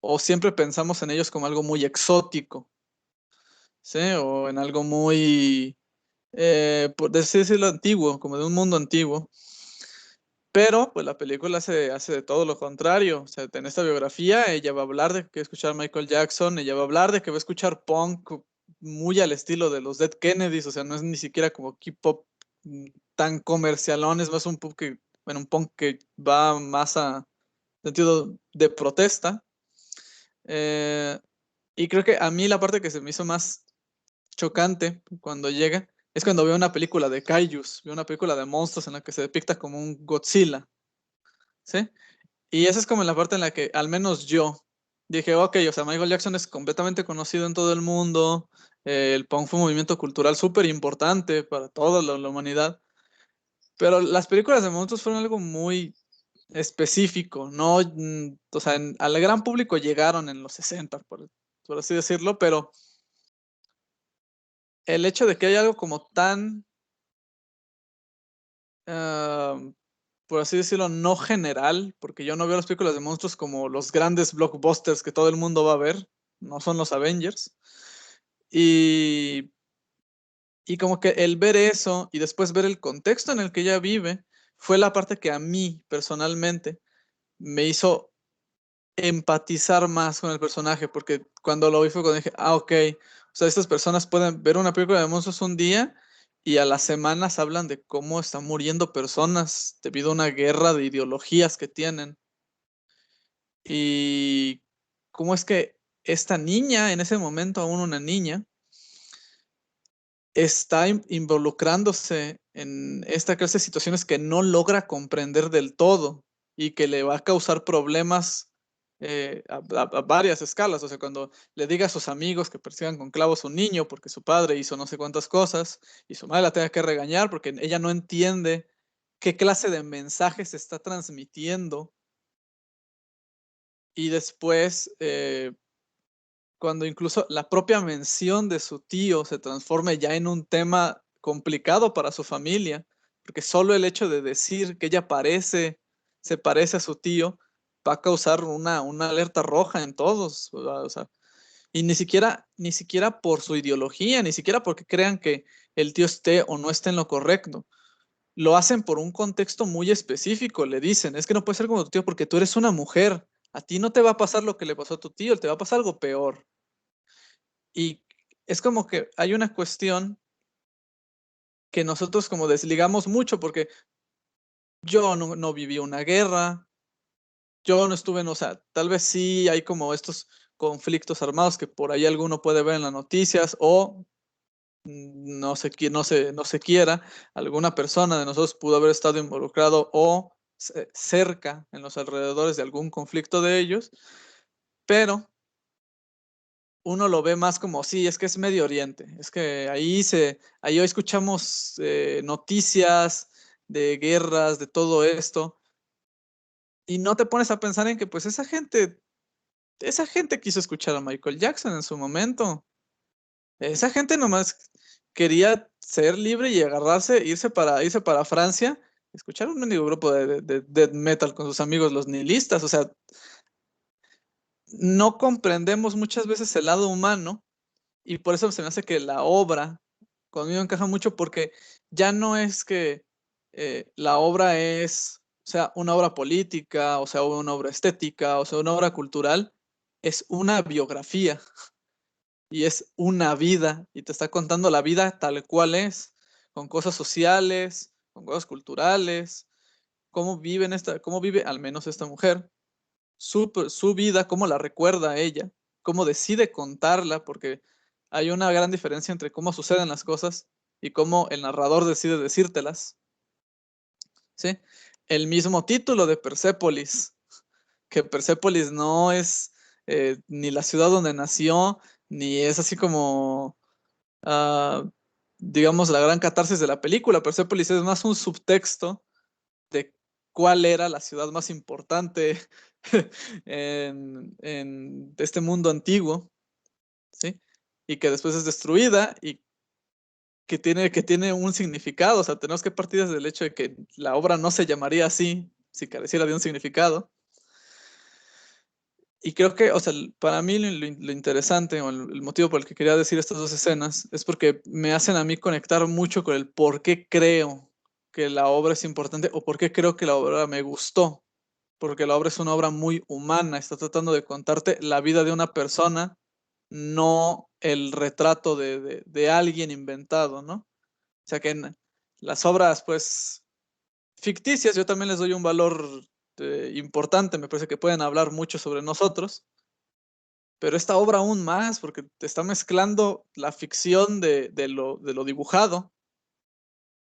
o siempre pensamos en ellos como algo muy exótico, ¿sí? O en algo muy, por decirlo, antiguo, como de un mundo antiguo. Pero, pues la película hace de todo lo contrario. O sea, en esta biografía ella va a hablar de que va a escuchar a Michael Jackson, ella va a hablar de que va a escuchar punk muy al estilo de los Dead Kennedys, o sea, no es ni siquiera como K-pop tan comercialón, es más un punk que, bueno, un punk que va más a sentido de protesta. Y creo que a mí la parte que se me hizo más chocante cuando llega es cuando veo una película de kaijus, veo una película de monstruos en la que se depicta como un Godzilla, ¿sí? Y esa es como la parte en la que al menos yo dije, ok, o sea, Michael Jackson es completamente conocido en todo el mundo, el punk fue un movimiento cultural súper importante para toda la humanidad, pero las películas de monstruos fueron algo muy específico, no, o sea, al gran público llegaron en los 60, por así decirlo, pero el hecho de que haya algo como tan, por así decirlo, no general, porque yo no veo las películas de monstruos como los grandes blockbusters que todo el mundo va a ver, no son los Avengers. Y, y como que el ver eso y después ver el contexto en el que ella vive fue la parte que a mí personalmente me hizo empatizar más con el personaje, porque cuando lo vi fue cuando dije, ok, o sea, estas personas pueden ver una película de monstruos un día y a las semanas hablan de cómo están muriendo personas debido a una guerra de ideologías que tienen. Y cómo es que esta niña, en ese momento aún una niña, está involucrándose en esta clase de situaciones que no logra comprender del todo y que le va a causar problemas a varias escalas. O sea, cuando le diga a sus amigos que persigan con clavos a un niño porque su padre hizo no sé cuántas cosas y su madre la tenga que regañar porque ella no entiende qué clase de mensaje se está transmitiendo. Y después, cuando incluso la propia mención de su tío se transforme ya en un tema complicado para su familia, porque solo el hecho de decir que ella se parece a su tío, va a causar una alerta roja en todos, ¿verdad? O sea, y ni siquiera por su ideología, ni siquiera porque crean que el tío esté o no esté en lo correcto. Lo hacen por un contexto muy específico. Le dicen, es que no puedes ser como tu tío porque tú eres una mujer. A ti no te va a pasar lo que le pasó a tu tío, te va a pasar algo peor. Y es como que hay una cuestión que nosotros como desligamos mucho porque yo no viví una guerra, yo no estuve o sea, tal vez sí hay como estos conflictos armados que por ahí alguno puede ver en las noticias o no se quiera, alguna persona de nosotros pudo haber estado involucrado o cerca en los alrededores de algún conflicto de ellos, pero uno lo ve más como, sí, es que es Medio Oriente, es que ahí hoy escuchamos noticias de guerras, de todo esto, y no te pones a pensar en que pues esa gente quiso escuchar a Michael Jackson en su momento. Esa gente nomás quería ser libre y agarrarse, irse para Francia, escuchar un único grupo de death metal con sus amigos los nihilistas. O sea, no comprendemos muchas veces el lado humano y por eso se me hace que la obra conmigo encaja mucho porque ya no es que la obra es, o sea, una obra política, o sea, una obra estética, o sea, una obra cultural, es una biografía y es una vida y te está contando la vida tal cual es, con cosas sociales, con cosas culturales, cómo vive al menos esta mujer, su vida, cómo la recuerda ella, cómo decide contarla, porque hay una gran diferencia entre cómo suceden las cosas y cómo el narrador decide decírtelas, ¿sí? El mismo título de Persépolis, que Persépolis no es ni la ciudad donde nació, ni es así como, ah, digamos, la gran catarsis de la película. Persépolis es más un subtexto de cuál era la ciudad más importante en este mundo antiguo, ¿sí? Y que después es destruida y que tiene un significado. O sea, tenemos que partir desde el hecho de que la obra no se llamaría así si careciera de un significado. Y creo que, o sea, para mí lo interesante o el motivo por el que quería decir estas dos escenas es porque me hacen a mí conectar mucho con el por qué creo que la obra es importante o por qué creo que la obra me gustó. Porque la obra es una obra muy humana, está tratando de contarte la vida de una persona, no el retrato de alguien inventado, ¿no? O sea que en las obras, pues, ficticias, yo también les doy un valor importante, me parece que pueden hablar mucho sobre nosotros, pero esta obra aún más, porque te está mezclando la ficción de lo dibujado,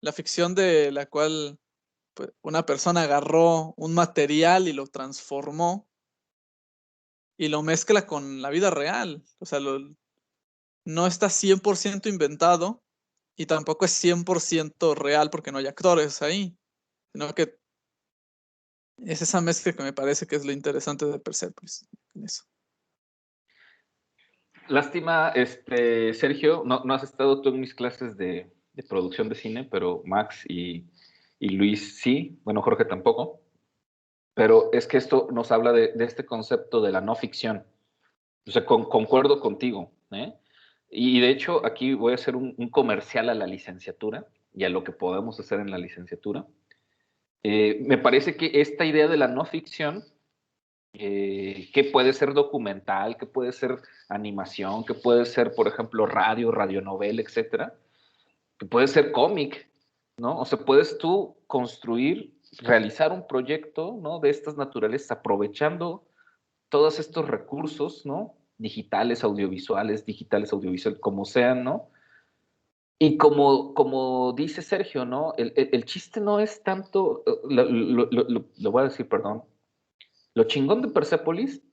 la ficción de la cual pues, una persona agarró un material y lo transformó y lo mezcla con la vida real. O sea, no está 100% inventado y tampoco es 100% real porque no hay actores ahí, sino que es esa mezcla que me parece que es lo interesante de Persepolis. Eso. Lástima, Sergio, no has estado tú en mis clases de producción de cine, pero Max y Luis sí, bueno, Jorge tampoco, pero es que esto nos habla de este concepto de la no ficción. O sea, concuerdo contigo, ¿eh? Y de hecho, aquí voy a hacer un comercial a la licenciatura y a lo que podemos hacer en la licenciatura. Me parece que esta idea de la no ficción, que puede ser documental, que puede ser animación, que puede ser, por ejemplo, radionovela, etcétera, que puede ser cómic, ¿no? O sea, puedes tú construir, realizar un proyecto, ¿no? De estas naturalezas, aprovechando todos estos recursos, ¿no? Digitales, audiovisuales, como sean, ¿no? Y como dice Sergio, ¿no? El chiste no es tanto, lo voy a decir, perdón, lo chingón de Persepolis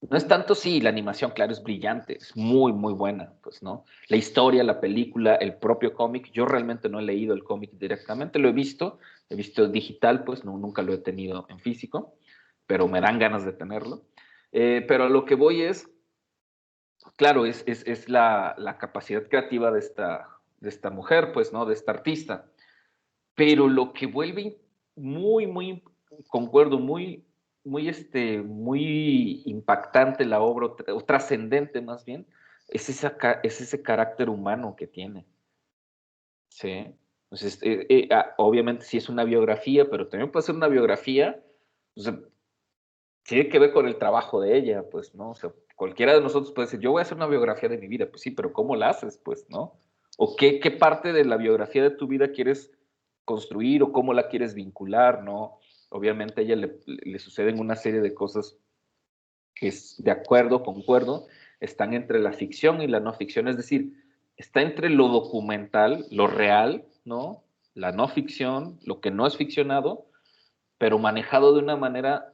no es tanto, sí, la animación, claro, es brillante, es muy, muy buena, pues, ¿no? La historia, la película, el propio cómic, yo realmente no he leído el cómic directamente, lo he visto digital, pues, no, nunca lo he tenido en físico, pero me dan ganas de tenerlo. Pero a lo que voy es, claro, es la capacidad creativa de esta mujer, pues, ¿no? De esta artista. Pero lo que vuelve muy, muy, concuerdo, muy impactante la obra, o trascendente más bien, es ese carácter humano que tiene. Sí. Entonces, obviamente sí es una biografía, pero también puede ser una biografía, o sea, tiene que ver con el trabajo de ella, pues, ¿no? O sea, cualquiera de nosotros puede decir, yo voy a hacer una biografía de mi vida, pues sí, pero ¿cómo la haces, pues, no? ¿O qué parte de la biografía de tu vida quieres construir o cómo la quieres vincular, ¿no? Obviamente a ella le suceden una serie de cosas que es de acuerdo, concuerdo, están entre la ficción y la no ficción, es decir, está entre lo documental, lo real, ¿no? La no ficción, lo que no es ficcionado, pero manejado de una manera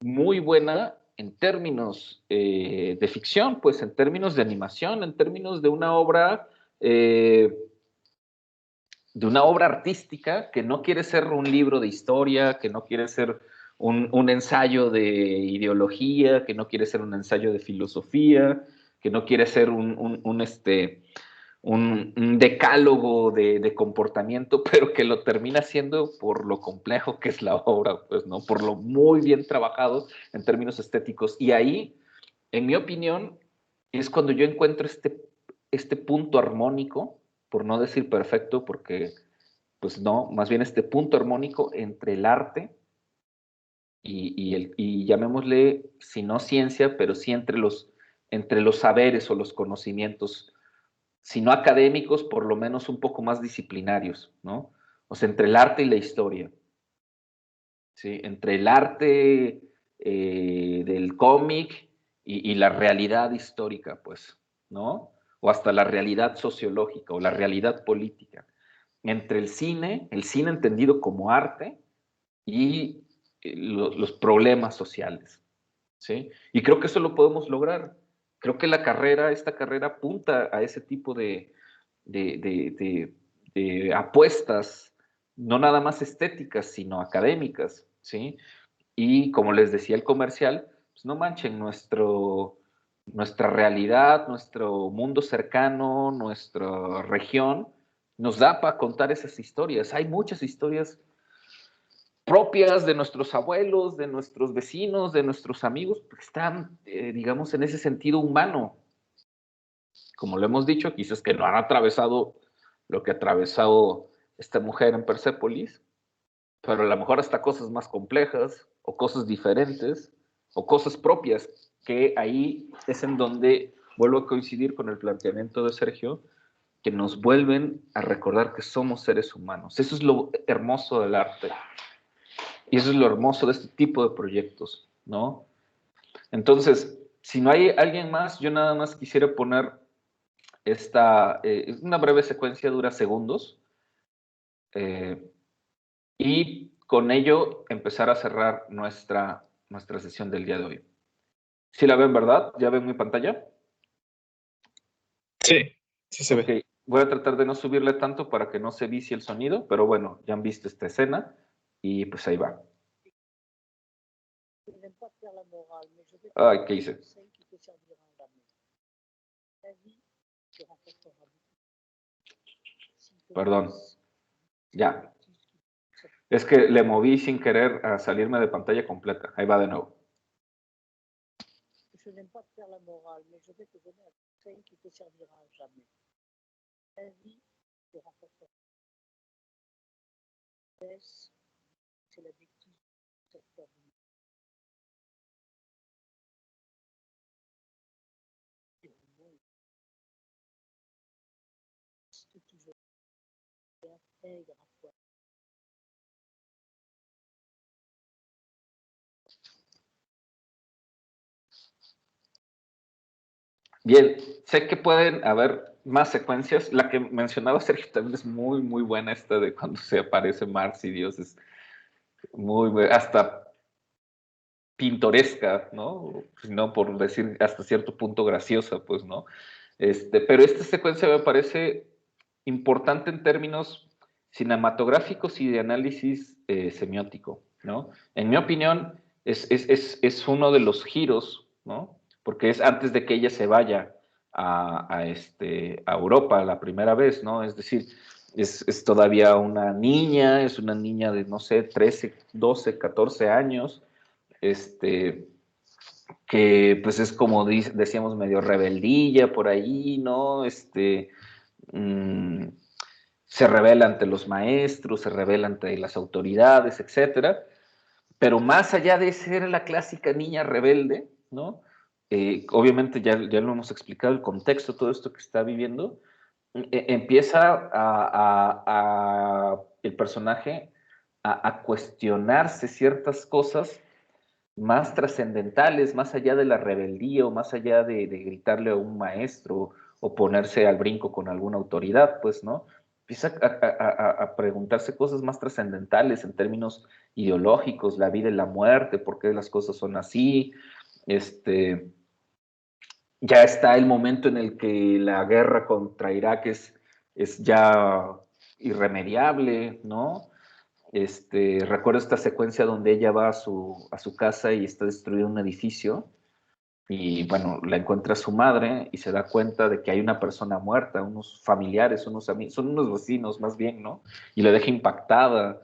muy buena en términos de ficción, pues en términos de animación, en términos de una obra artística que no quiere ser un libro de historia, que no quiere ser un ensayo de ideología, que no quiere ser un ensayo de filosofía, que no quiere ser un decálogo de comportamiento, pero que lo termina siendo por lo complejo que es la obra, pues, ¿no? Por lo muy bien trabajado en términos estéticos. Y ahí, en mi opinión, es cuando yo encuentro este punto armónico, por no decir perfecto, porque, pues no, más bien este punto armónico entre el arte y llamémosle, si no ciencia, pero sí entre los saberes o los conocimientos, si no académicos, por lo menos un poco más disciplinarios, ¿no? O sea, entre el arte y la historia, ¿sí? Entre el arte del cómic y la realidad histórica, pues, ¿no? O hasta la realidad sociológica o la realidad política. Entre el cine entendido como arte y los problemas sociales, ¿sí? Y creo que eso lo podemos lograr. Creo que esta carrera apunta a ese tipo de apuestas, no nada más estéticas, sino académicas, ¿sí? Y como les decía el comercial, pues no manchen, nuestra realidad, nuestro mundo cercano, nuestra región, nos da para contar esas historias. Hay muchas historias propias de nuestros abuelos, de nuestros vecinos, de nuestros amigos, que están, digamos, en ese sentido humano. Como lo hemos dicho, quizás que no han atravesado lo que ha atravesado esta mujer en Persépolis, pero a lo mejor hasta cosas más complejas, o cosas diferentes, o cosas propias, que ahí es en donde vuelvo a coincidir con el planteamiento de Sergio, que nos vuelven a recordar que somos seres humanos. Eso es lo hermoso del arte. Y eso es lo hermoso de este tipo de proyectos, ¿no? Entonces, si no hay alguien más, yo nada más quisiera poner una breve secuencia, dura segundos, y con ello empezar a cerrar nuestra sesión del día de hoy. ¿Sí la ven, verdad? ¿Ya ven mi pantalla? Sí, sí se ve. Voy a tratar de no subirle tanto para que no se vicie el sonido, pero bueno, ya han visto esta escena y pues ahí va. Ay, ¿qué hice? Perdón. Ya. Es que le moví sin querer a salirme de pantalla completa. Ahí va de nuevo. Bien, sé que pueden haber más secuencias. La que mencionaba Sergio también es muy, muy buena, esta de cuando se aparece Marx y Dios. Es muy, hasta pintoresca, ¿no? No por decir hasta cierto punto graciosa, pues, ¿no? Pero esta secuencia me parece importante en términos cinematográficos y de análisis semiótico, ¿no? En mi opinión, es uno de los giros, ¿no? Porque es antes de que ella se vaya a Europa la primera vez, ¿no? Es decir, es todavía una niña, es una niña de, no sé, 13, 12, 14 años, que pues es como decíamos, medio rebeldilla por ahí, ¿no? Se revela ante los maestros, se revela ante las autoridades, etcétera. Pero más allá de ser la clásica niña rebelde, ¿no? Obviamente ya lo hemos explicado, el contexto, todo esto que está viviendo, empieza el personaje a cuestionarse ciertas cosas más trascendentales, más allá de la rebeldía o más allá de gritarle a un maestro o ponerse al brinco con alguna autoridad, pues, ¿no? Empieza a preguntarse cosas más trascendentales en términos ideológicos, la vida y la muerte, por qué las cosas son así, Ya está el momento en el que la guerra contra Irak es ya irremediable, ¿no? Recuerdo esta secuencia donde ella va a su casa y está destruido un edificio y, bueno, la encuentra su madre y se da cuenta de que hay una persona muerta, unos familiares, unos amigos, son unos vecinos más bien, ¿no? Y la deja impactada.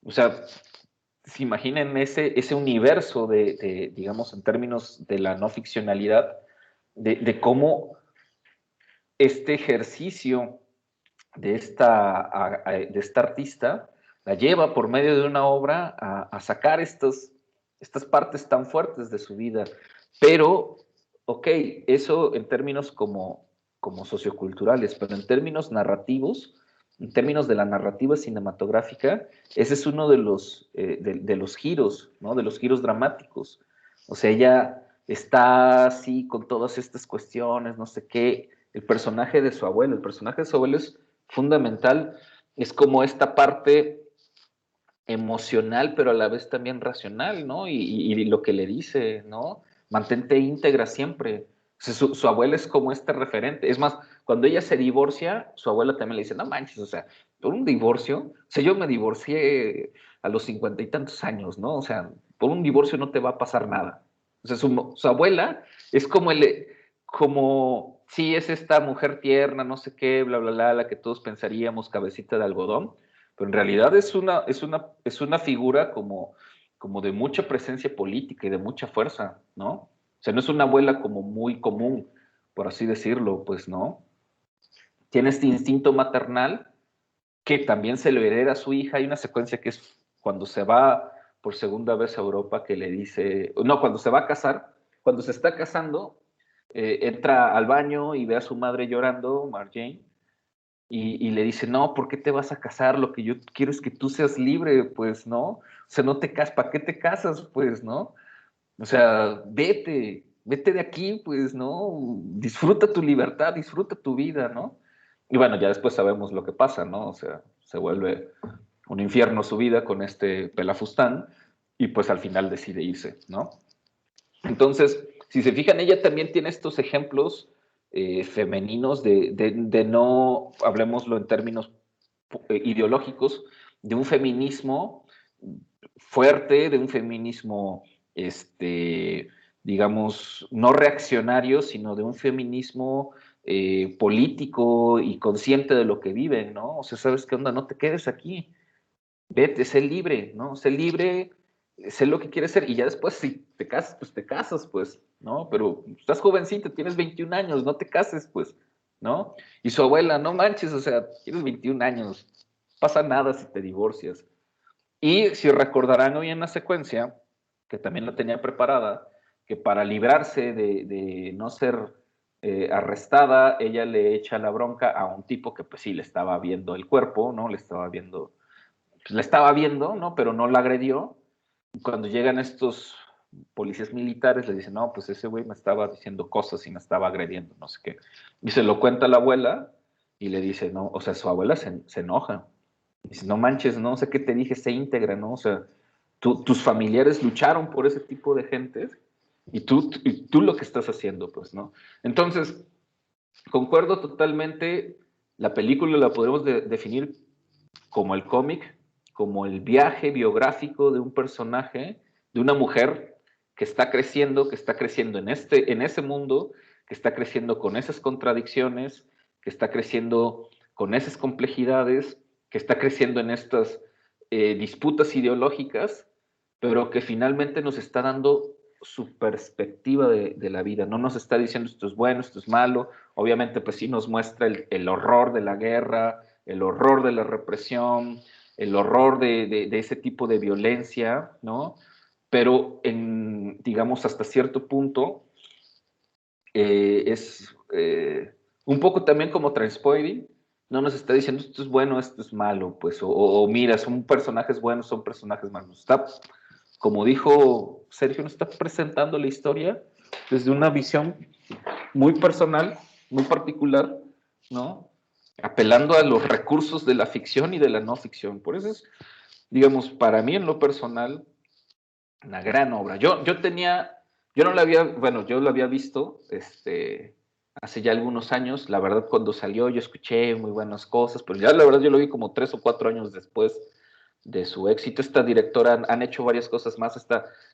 O sea, se imaginen ese universo digamos, en términos de la no ficcionalidad, de cómo este ejercicio de esta artista la lleva por medio de una obra a sacar estas partes tan fuertes de su vida. Pero, ok, eso en términos como socioculturales, pero en términos narrativos, en términos de la narrativa cinematográfica, ese es uno de los giros, ¿no? De los giros dramáticos. O sea, ella está así con todas estas cuestiones, no sé qué. El personaje de su abuelo es fundamental, es como esta parte emocional, pero a la vez también racional, ¿no? Y lo que le dice, ¿no? Mantente íntegra siempre. O sea, su abuela es como este referente. Es más, cuando ella se divorcia, su abuela también le dice, no manches, o sea, por un divorcio, o sea, yo me divorcié a los 50 y tantos años, ¿no? O sea, por un divorcio no te va a pasar nada. O sea, su abuela es como, sí, es esta mujer tierna, no sé qué, bla, bla, bla, la que todos pensaríamos cabecita de algodón, pero en realidad es una figura como de mucha presencia política y de mucha fuerza, ¿no? O sea, no es una abuela como muy común, por así decirlo, pues, ¿no? Tiene este instinto maternal que también se lo hereda a su hija. Hay una secuencia que es cuando se va por segunda vez a Europa, que le dice, no, cuando se va a casar, cuando se está casando, entra al baño y ve a su madre llorando, Marjane, y le dice, no, ¿por qué te vas a casar? Lo que yo quiero es que tú seas libre, pues, ¿no? O sea, no te casas, ¿para qué te casas, pues, no? O sea, vete de aquí, pues, ¿no? Disfruta tu libertad, disfruta tu vida, ¿no? Y bueno, ya después sabemos lo que pasa, ¿no? O sea, se vuelve un infierno su vida con este pelafustán y pues al final decide irse, ¿no? Entonces, si se fijan, ella también tiene estos ejemplos femeninos de no, hablemoslo en términos ideológicos, de un feminismo fuerte, de un feminismo, digamos, no reaccionario, sino de un feminismo político y consciente de lo que viven, ¿no? O sea, ¿sabes qué onda? No te quedes aquí, vete, sé libre, ¿no? Sé libre, sé lo que quieres ser, y ya después si te casas, pues, ¿no? Pero estás jovencito, tienes 21 años, no te cases, pues, ¿no? Y su abuela, no manches, o sea, tienes 21 años, no pasa nada si te divorcias. Y si recordarán hoy en la secuencia, que también la tenía preparada, que para librarse de no ser arrestada, ella le echa la bronca a un tipo que pues sí le estaba viendo el cuerpo, ¿no? Le estaba viendo, pues, la estaba viendo, ¿no? Pero no la agredió. Y cuando llegan estos policías militares, le dicen, no, pues ese güey me estaba diciendo cosas y me estaba agrediendo, no sé qué. Y se lo cuenta a la abuela y le dice, no, o sea, su abuela se enoja. Dice, no manches, no sé qué te dije, sé íntegra, ¿no? O sea, tus familiares lucharon por ese tipo de gentes y tú lo que estás haciendo, pues, ¿no? Entonces, concuerdo totalmente, la película la podemos definir como el cómic, como el viaje biográfico de un personaje, de una mujer que está creciendo en ese mundo, que está creciendo con esas contradicciones, que está creciendo con esas complejidades, que está creciendo en estas disputas ideológicas, pero que finalmente nos está dando su perspectiva de la vida. No nos está diciendo esto es bueno, esto es malo. Obviamente, pues sí nos muestra el horror de la guerra, el horror de la represión, el horror de ese tipo de violencia, ¿no? Pero digamos, hasta cierto punto, es un poco también como Transpoiding, no nos está diciendo esto es bueno, esto es malo, pues, o mira, son personajes buenos, son personajes malos. Está, como dijo Sergio, nos está presentando la historia desde una visión muy personal, muy particular, ¿no? Apelando a los recursos de la ficción y de la no ficción. Por eso es, digamos, para mí en lo personal, una gran obra. Yo tenía Yo no la había, bueno, yo lo había visto hace ya algunos años. La verdad, cuando salió yo escuché muy buenas cosas, pero ya la verdad yo lo vi como 3 o 4 años después de su éxito. Esta directora han hecho varias cosas más.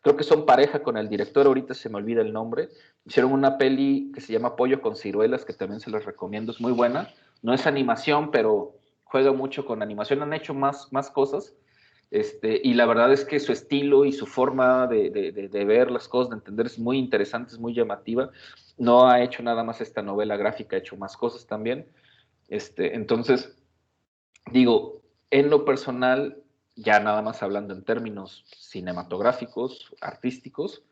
Creo que son pareja con el director, ahorita se me olvida el nombre. Hicieron una peli que se llama Pollo con ciruelas, que también se las recomiendo, es muy buena. No es animación, pero juega mucho con animación. Han hecho más cosas. Y la verdad es que su estilo y su forma de ver las cosas, de entender, es muy interesante, es muy llamativa. No ha hecho nada más esta novela gráfica, ha hecho más cosas también. Entonces, digo, en lo personal, ya nada más hablando en términos cinematográficos, artísticos,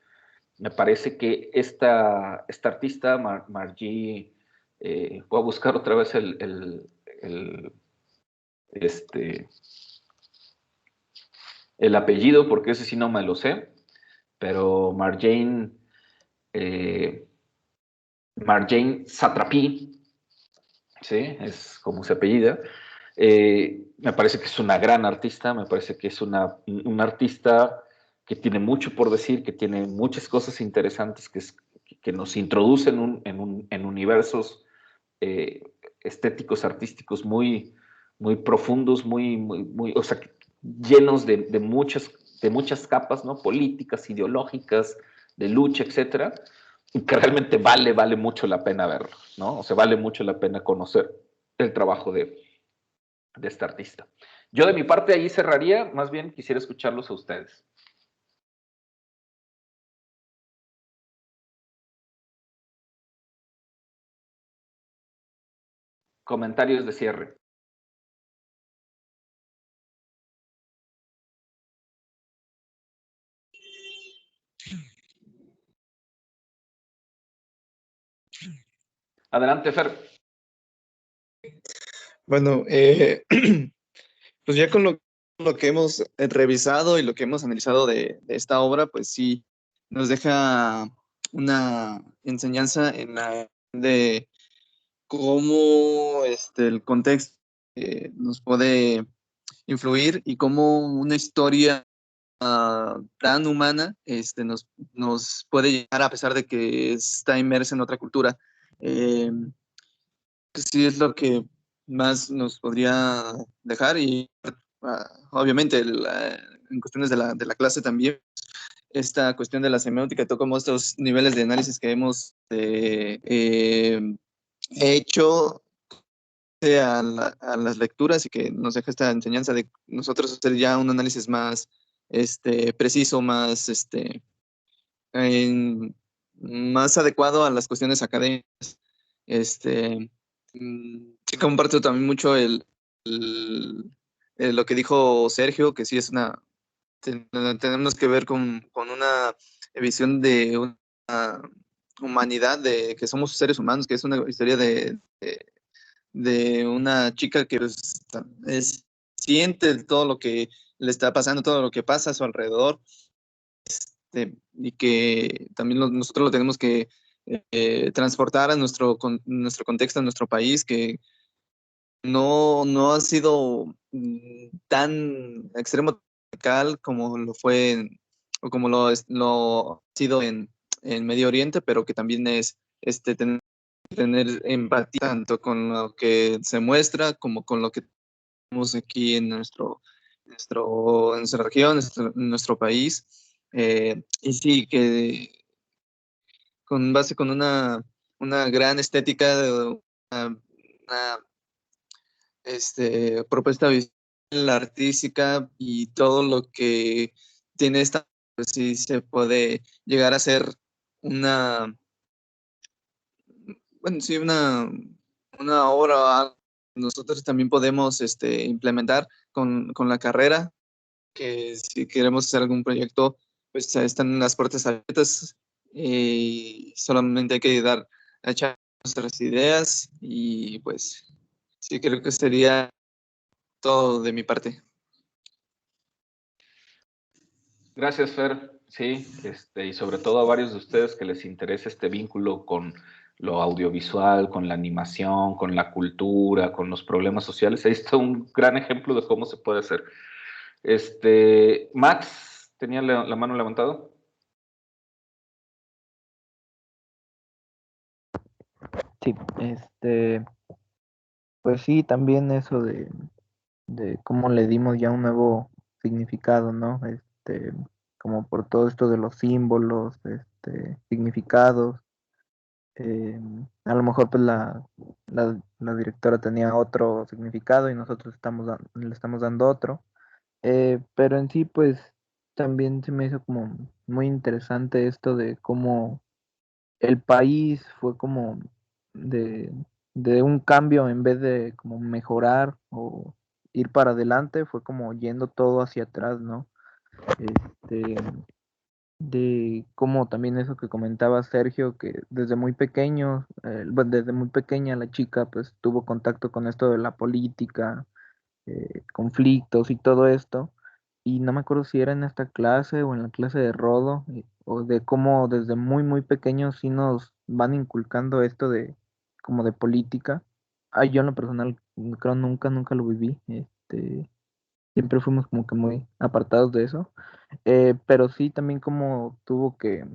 me parece que esta artista, Margie, voy a buscar otra vez este, el apellido, porque ese sí no me lo sé, pero Marjane Satrapi, ¿sí? Es como se apellida. Me parece que es una gran artista, me parece que es una artista que tiene mucho por decir, que tiene muchas cosas interesantes, que nos introduce en universos eh, estéticos, artísticos muy profundos, o sea, llenos de muchas capas, ¿no? Políticas, ideológicas, de lucha, etcétera, y que realmente vale mucho la pena verlo, ¿no? O sea, vale mucho la pena conocer el trabajo de este artista. Yo de mi parte ahí cerraría, más bien quisiera escucharlos a ustedes. Comentarios de cierre. Adelante, Fer. Bueno, pues ya con lo que hemos revisado y lo que hemos analizado de esta obra, pues sí, nos deja una enseñanza en la de cómo el contexto nos puede influir y cómo una historia tan humana nos puede llegar a pesar de que está inmersa en otra cultura. Eh, pues sí es lo que más nos podría dejar y obviamente en cuestiones de la clase también esta cuestión de la semiótica y todo como estos niveles de análisis que hemos hecho a las lecturas y que nos deja esta enseñanza de nosotros hacer ya un análisis más preciso, más, más adecuado a las cuestiones académicas. Sí comparto también mucho lo que dijo Sergio, que sí es tenemos que ver con una visión de una humanidad, de que somos seres humanos, que es una historia de una chica que pues, siente todo lo que le está pasando, todo lo que pasa a su alrededor, y que también nosotros lo tenemos que transportar a nuestro contexto, a nuestro país, que no ha sido tan extremo como lo fue o como lo ha sido en Medio Oriente, pero que también es tener empatía tanto con lo que se muestra como con lo que tenemos aquí en nuestra región, nuestro país. Y sí, que con base con una gran estética, una propuesta visual, artística y todo lo que tiene esta, pues sí se puede llegar a ser una, bueno, sí, una obra nosotros también podemos implementar con la carrera, que si queremos hacer algún proyecto, pues están las puertas abiertas y solamente hay que a echar nuestras ideas y pues sí creo que sería todo de mi parte. Gracias, Fer. Sí, y sobre todo a varios de ustedes que les interesa este vínculo con lo audiovisual, con la animación, con la cultura, con los problemas sociales. Ahí está un gran ejemplo de cómo se puede hacer. Max, ¿tenía la mano levantada? Sí, pues sí, también eso de cómo le dimos ya un nuevo significado, ¿no? Como por todo esto de los símbolos, significados. eh, a lo mejor pues la directora tenía otro significado y nosotros le estamos dando otro. Pero en sí, pues también se me hizo como muy interesante esto de cómo el país fue como de, de un cambio en vez de como mejorar o ir para adelante, fue como yendo todo hacia atrás, ¿no? Este, de cómo también eso que comentaba Sergio, que desde muy pequeño, bueno, desde muy pequeña la chica pues tuvo contacto con esto de la política, conflictos y todo esto. Y no me acuerdo si era en esta clase o en la clase de Rodo, o de cómo desde muy, muy pequeños sí nos van inculcando esto de como de política. Ay, yo en lo personal creo nunca lo viví. Siempre fuimos como que muy apartados de eso. Pero sí también como tuvo que,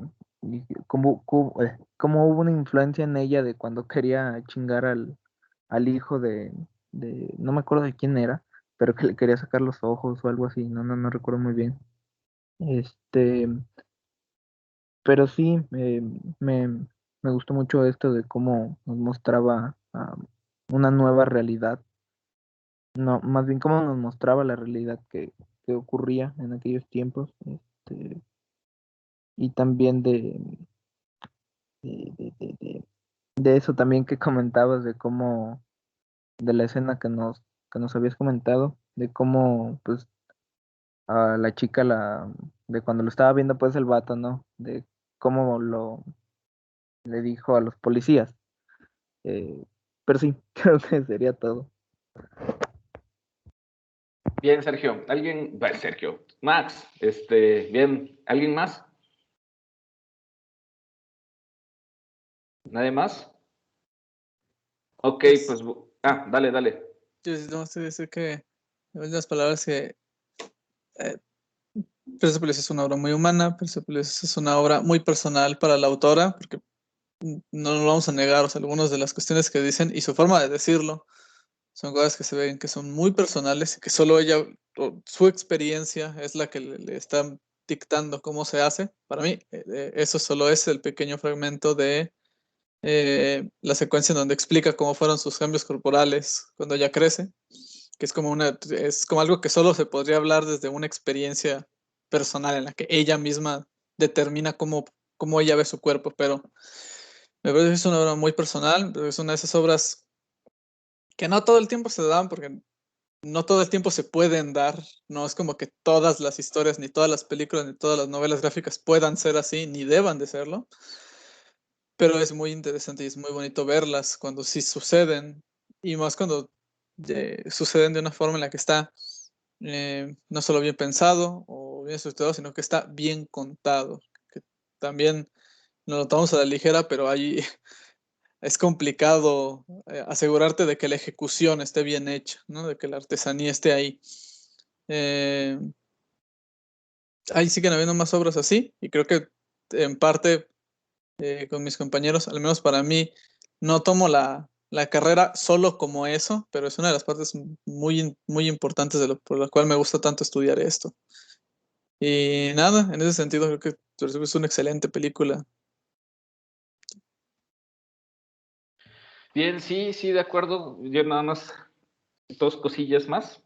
como hubo una influencia en ella de cuando quería chingar al hijo no me acuerdo de quién era, pero que le quería sacar los ojos o algo así, no recuerdo muy bien. Este, pero sí, me gustó mucho esto de cómo nos mostraba una nueva realidad, no, más bien cómo nos mostraba la realidad que ocurría en aquellos tiempos, y también de, de, de, de- de eso también que comentabas, de cómo, de la escena que nos habías comentado, de cómo, pues, a la chica, de cuando lo estaba viendo, pues, el vato, ¿no? De cómo le dijo a los policías. Eh, pero sí, creo que sería todo. Bien, Sergio. ¿Alguien? Bueno, Sergio. Max, bien. ¿Alguien más? ¿Nadie más? Ok, pues, dale. Yo no sé decir que, en las palabras que eh, Persepolis es una obra muy humana, Persepolis es una obra muy personal para la autora, porque no lo vamos a negar, o sea, algunas de las cuestiones que dicen y su forma de decirlo son cosas que se ven que son muy personales y que solo ella, o su experiencia es la que le está dictando cómo se hace. Para mí, eso solo es el pequeño fragmento de la secuencia en donde explica cómo fueron sus cambios corporales cuando ella crece, que es como algo que solo se podría hablar desde una experiencia personal en la que ella misma determina cómo ella ve su cuerpo, pero me parece que es una obra muy personal, pero es una de esas obras que no todo el tiempo se dan, porque no todo el tiempo se pueden dar, no es como que todas las historias, ni todas las películas, ni todas las novelas gráficas puedan ser así, ni deban de serlo, pero es muy interesante y es muy bonito verlas cuando sí suceden, y más cuando suceden de una forma en la que está no solo bien pensado o bien estructurado, sino que está bien contado, que también lo notamos a la ligera, pero ahí es complicado asegurarte de que la ejecución esté bien hecha, ¿no? De que la artesanía esté ahí. Eh, Ahí siguen habiendo más obras así, y creo que en parte con mis compañeros, al menos para mí, no tomo la carrera solo como eso, pero es una de las partes muy importantes por la cual me gusta tanto estudiar esto. Y nada, en ese sentido creo que es una excelente película. Bien, sí, de acuerdo. Yo nada más, dos cosillas más.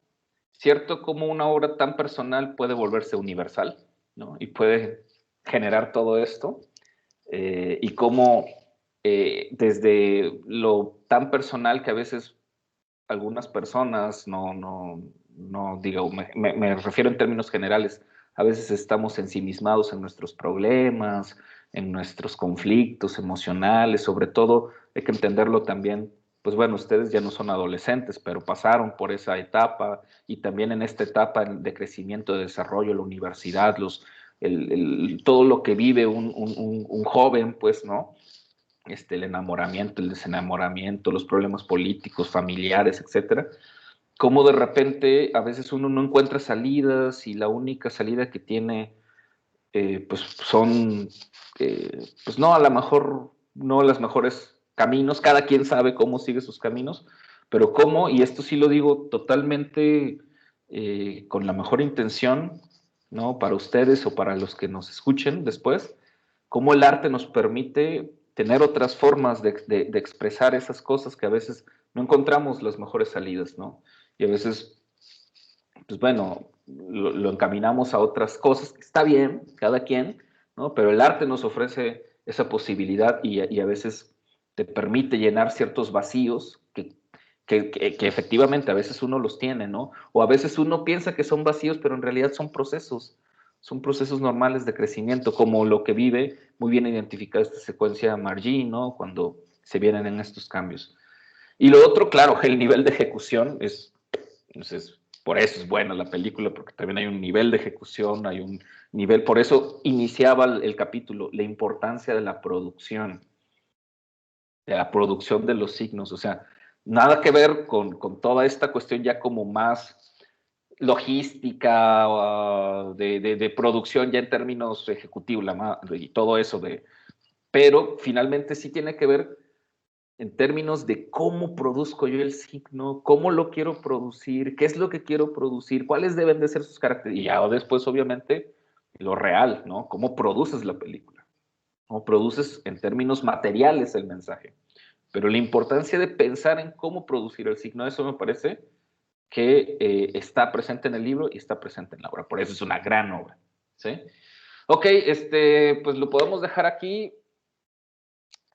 Cierto como una obra tan personal puede volverse universal, ¿no? Y puede generar todo esto. Y cómo desde lo tan personal que a veces algunas personas, no digo, me refiero en términos generales, a veces estamos ensimismados en nuestros problemas, en nuestros conflictos emocionales, sobre todo hay que entenderlo también, pues bueno, ustedes ya no son adolescentes, pero pasaron por esa etapa y también en esta etapa de crecimiento, de desarrollo, la universidad, todo lo que vive un joven, pues, ¿no? El enamoramiento, el desenamoramiento, los problemas políticos, familiares, etcétera. Como de repente a veces uno no encuentra salidas y la única salida que tiene, pues son, pues no, a lo mejor no las mejores caminos, cada quien sabe cómo sigue sus caminos, pero cómo, y esto sí lo digo totalmente con la mejor intención, ¿no? Para ustedes o para los que nos escuchen después, cómo el arte nos permite tener otras formas de expresar esas cosas que a veces no encontramos las mejores salidas, ¿no? Y a veces, pues bueno, lo encaminamos a otras cosas, que está bien, cada quien, ¿no? Pero el arte nos ofrece esa posibilidad y a veces te permite llenar ciertos vacíos que efectivamente a veces uno los tiene, ¿no? O a veces uno piensa que son vacíos, pero en realidad son procesos normales de crecimiento, como lo que vive muy bien identificada esta secuencia Margie, ¿no? Cuando se vienen en estos cambios. Y lo otro, claro, el nivel de ejecución es por eso es buena la película, porque también hay un nivel de ejecución, hay un nivel, por eso iniciaba el capítulo, la importancia de la producción de los signos, o sea, nada que ver con toda esta cuestión ya como más logística, de producción ya en términos ejecutivos y todo eso, pero finalmente sí tiene que ver en términos de cómo produzco yo el signo, cómo lo quiero producir, qué es lo que quiero producir, cuáles deben de ser sus características, y ya después obviamente lo real, ¿no? Cómo produces la película, cómo produces en términos materiales el mensaje. Pero la importancia de pensar en cómo producir el signo, eso me parece que está presente en el libro y está presente en la obra. Por eso es una gran obra, ¿sí? Ok, pues lo podemos dejar aquí.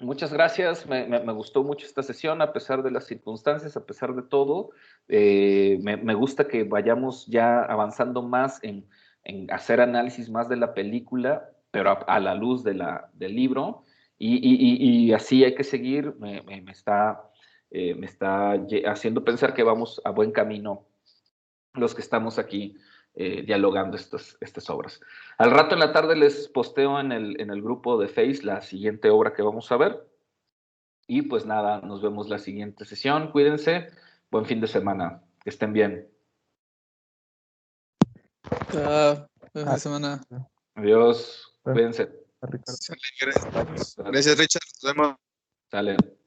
Muchas gracias, me gustó mucho esta sesión, a pesar de las circunstancias, a pesar de todo. Me gusta que vayamos ya avanzando más en hacer análisis más de la película, pero a la luz del libro, y así hay que seguir. Me está haciendo pensar que vamos a buen camino los que estamos aquí dialogando estas obras. Al rato en la tarde les posteo en el grupo de Face la siguiente obra que vamos a ver. Y pues nada, nos vemos la siguiente sesión. Cuídense. Buen fin de semana. Que estén bien. Buena semana. Adiós. Cuídense. Gracias, Richard. Nos vemos. Sale.